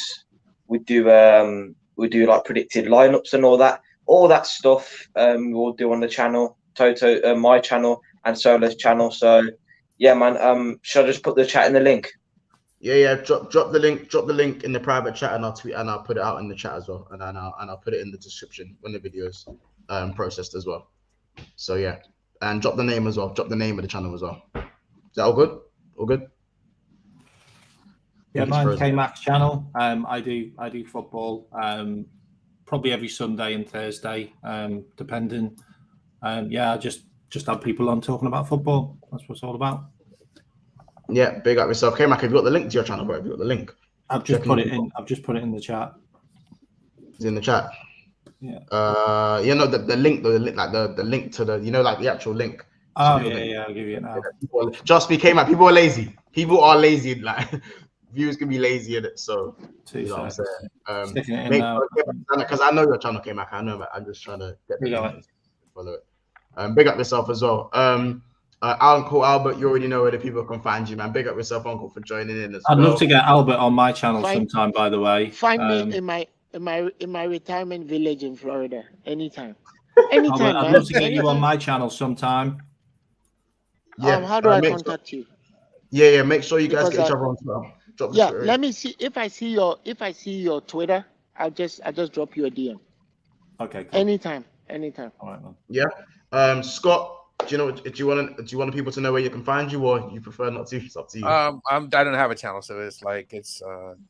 We do like predicted lineups and all that stuff. We'll do on the channel, Toto, my channel, and Solo's channel. So yeah, man. Should I just put the chat in the link? Yeah. Drop the link in the private chat, and I'll tweet and I'll put it out in the chat as well, and I'll put it in the description when the video's processed as well. So yeah, and drop the name as well. Drop the name of the channel as well. Is that all good? All good? Yeah, mine K-Max channel. I do football. Probably every Sunday and Thursday, depending. I just have people on talking about football. That's what it's all about. Yeah, big up yourself. K-Mac, have you got the link to your channel, bro? Have you got the link? I've just put it in the chat. It's in the chat. Yeah. The link, the link to the, like the actual link. Oh yeah, I'll give you it now. Just be K-Mac. People are lazy. People are lazy. Like viewers can be lazy in it. So you know what I'm saying. Sticking it in now. Because I know your channel, K-Mac. I know, but I'm just trying to get to follow it. Big up yourself as well. Uncle Albert, you already know where the people can find you, man. Big up yourself, Uncle, for joining in as well. I'd love to get Albert on my channel sometime, by the way. Find me in my retirement village in Florida anytime. Anytime. I'd love to get you on my channel sometime. Yeah. How do I contact you? Yeah. Make sure you guys get each other on Twitter. Let me see if I see your Twitter. I'll just drop you a DM. Okay. Cool. Anytime. All right, man. Yeah. Scott, do you want people to know where you can find you, or you prefer not to? It's up to you. I don't have a channel, so it's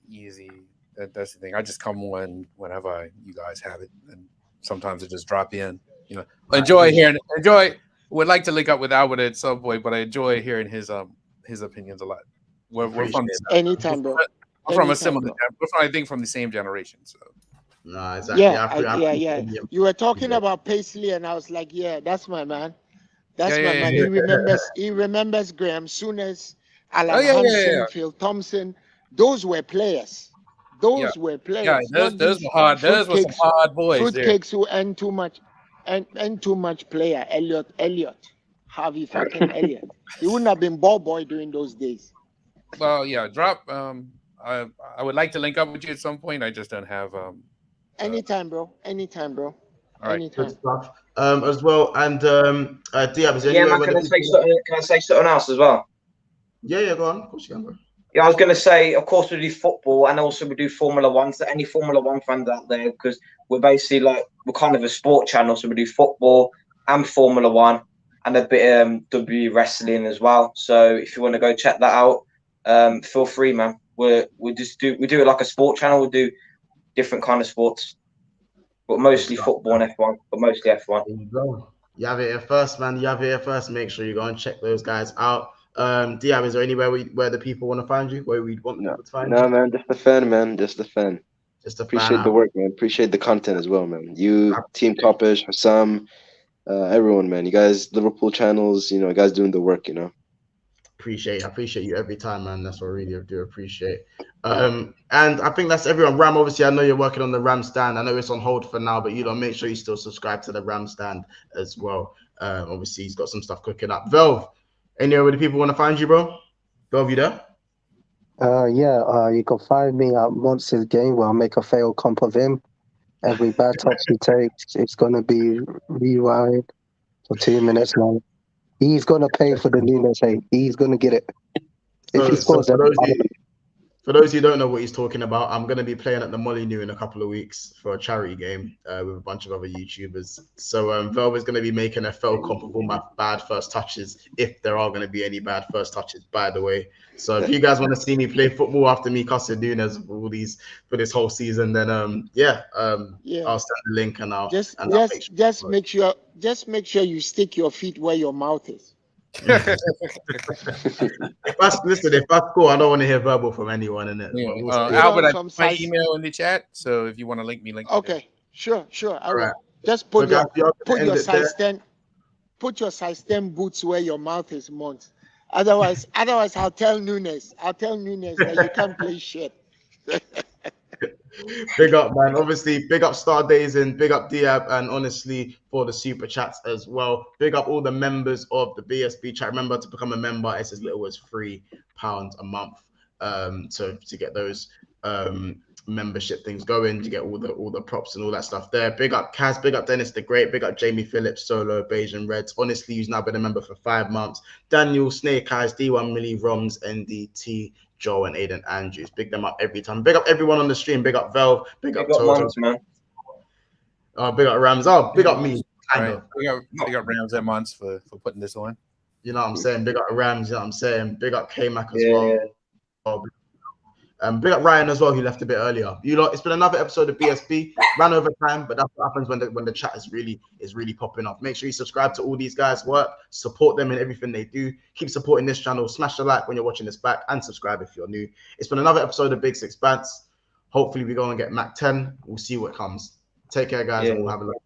easy. That's the thing. I just come whenever you guys have it, and sometimes I just drop in. Enjoy. Would like to link up with Albert at some point, but I enjoy hearing his opinions a lot. We're from anytime, bro. We're from a similar. I think from the same generation. So. No, exactly. Yeah. You were talking about Paisley, and I was like, yeah, that's my man. That's my man. He remembers Graham Souness, Alan Hansen, Phil Thompson. Those were players. Those were players. Yeah, those were hard. Those were some hard boys. Fruitcakes who earn too much, and too much player. Elliot, Harvey fucking Elliot. He wouldn't have been ball boy during those days. Well, yeah. Drop. I would like to link up with you at some point. I just don't have. Anytime, bro. All right. Anytime. As well, and Diab, is there man, can I say something else as well? Yeah, go on. Of course you can, bro. Yeah, I was going to say, of course, we do football and also we do Formula One. So any Formula One fans out there, because we're basically we're kind of a sport channel. So we do football and Formula One and a bit of W wrestling as well. So if you want to go check that out, feel free, man. We do it like a sport channel. We do different kind of sports. But mostly football and F1, but mostly F1. There you go. You have it here first, man. Make sure you go and check those guys out. Diab, is there anywhere where the people want to find you? Where we'd want people to find you? No, man. Just a fan, man. Just a fan. Appreciate the work, man. Appreciate the content as well, man. You, Team Topish, Hassam, everyone, man. You guys, Liverpool channels, you guys doing the work, I appreciate you every time, man. That's what I really do appreciate. And I think that's everyone. Ram, obviously, I know you're working on the Ram stand. I know it's on hold for now, but make sure you still subscribe to the Ram stand as well. Obviously, he's got some stuff cooking up. Velv, anywhere where the people want to find you, bro? Velv, you there? You can find me at Monsters Game where I'll make a fail comp of him. Every bad touch he takes, it's gonna be rewind for 2 minutes long. He's gonna pay for the Nunes hate. He's gonna get it. If he scores, for those who don't know what he's talking about, I'm going to be playing at the Molyneux in a couple of weeks for a charity game with a bunch of other YouTubers. So Velv is going to be making a fell comp of all my bad first touches, if there are going to be any bad first touches, by the way. So if you guys want to see me play football after me cussing Nunes for this whole season, then I'll send the link and I'll make sure you stick your feet where your mouth is. If I score, I don't want to hear verbal from anyone in it. Albert, I put my email in the chat, so if you want to link me, Okay, sure. I will. Right. Just put your size 10 boots where your mouth is, Mont. Otherwise, I'll tell Nunes that you can't play shit. Big up, man. Obviously, big up Star Days and big up Diab, and honestly for the super chats as well. Big up all the members of the BSB chat. Remember to become a member. It's as little as £3 a month to get those membership things going, to get all the props and all that stuff there. Big up Kaz, big up Dennis the Great, big up Jamie Phillips, Solo, Bayesian Reds. Honestly, he's now been a member for 5 months. Daniel, Snake Eyes, D1 Millie, Roms, NDT, Joe and Aiden Andrews. Big them up every time. Big up everyone on the stream. Big up Velv. Big up Toto. Man. Big up Rams. Oh, big up me. Big up Rams and Months for putting this on. You know what I'm saying? Big up Rams. You know what I'm saying? Big up K-Mac as well. Big up Ryan as well, who left a bit earlier. It's been another episode of BSB. Ran over time, but that's what happens when the chat is really popping off. Make sure you subscribe to all these guys' work, support them in everything they do. Keep supporting this channel. Smash the like when you're watching this back, and subscribe if you're new. It's been another episode of Big Six Bants. Hopefully we go and get Mac 10. We'll see what comes. Take care, guys, and we'll have a look.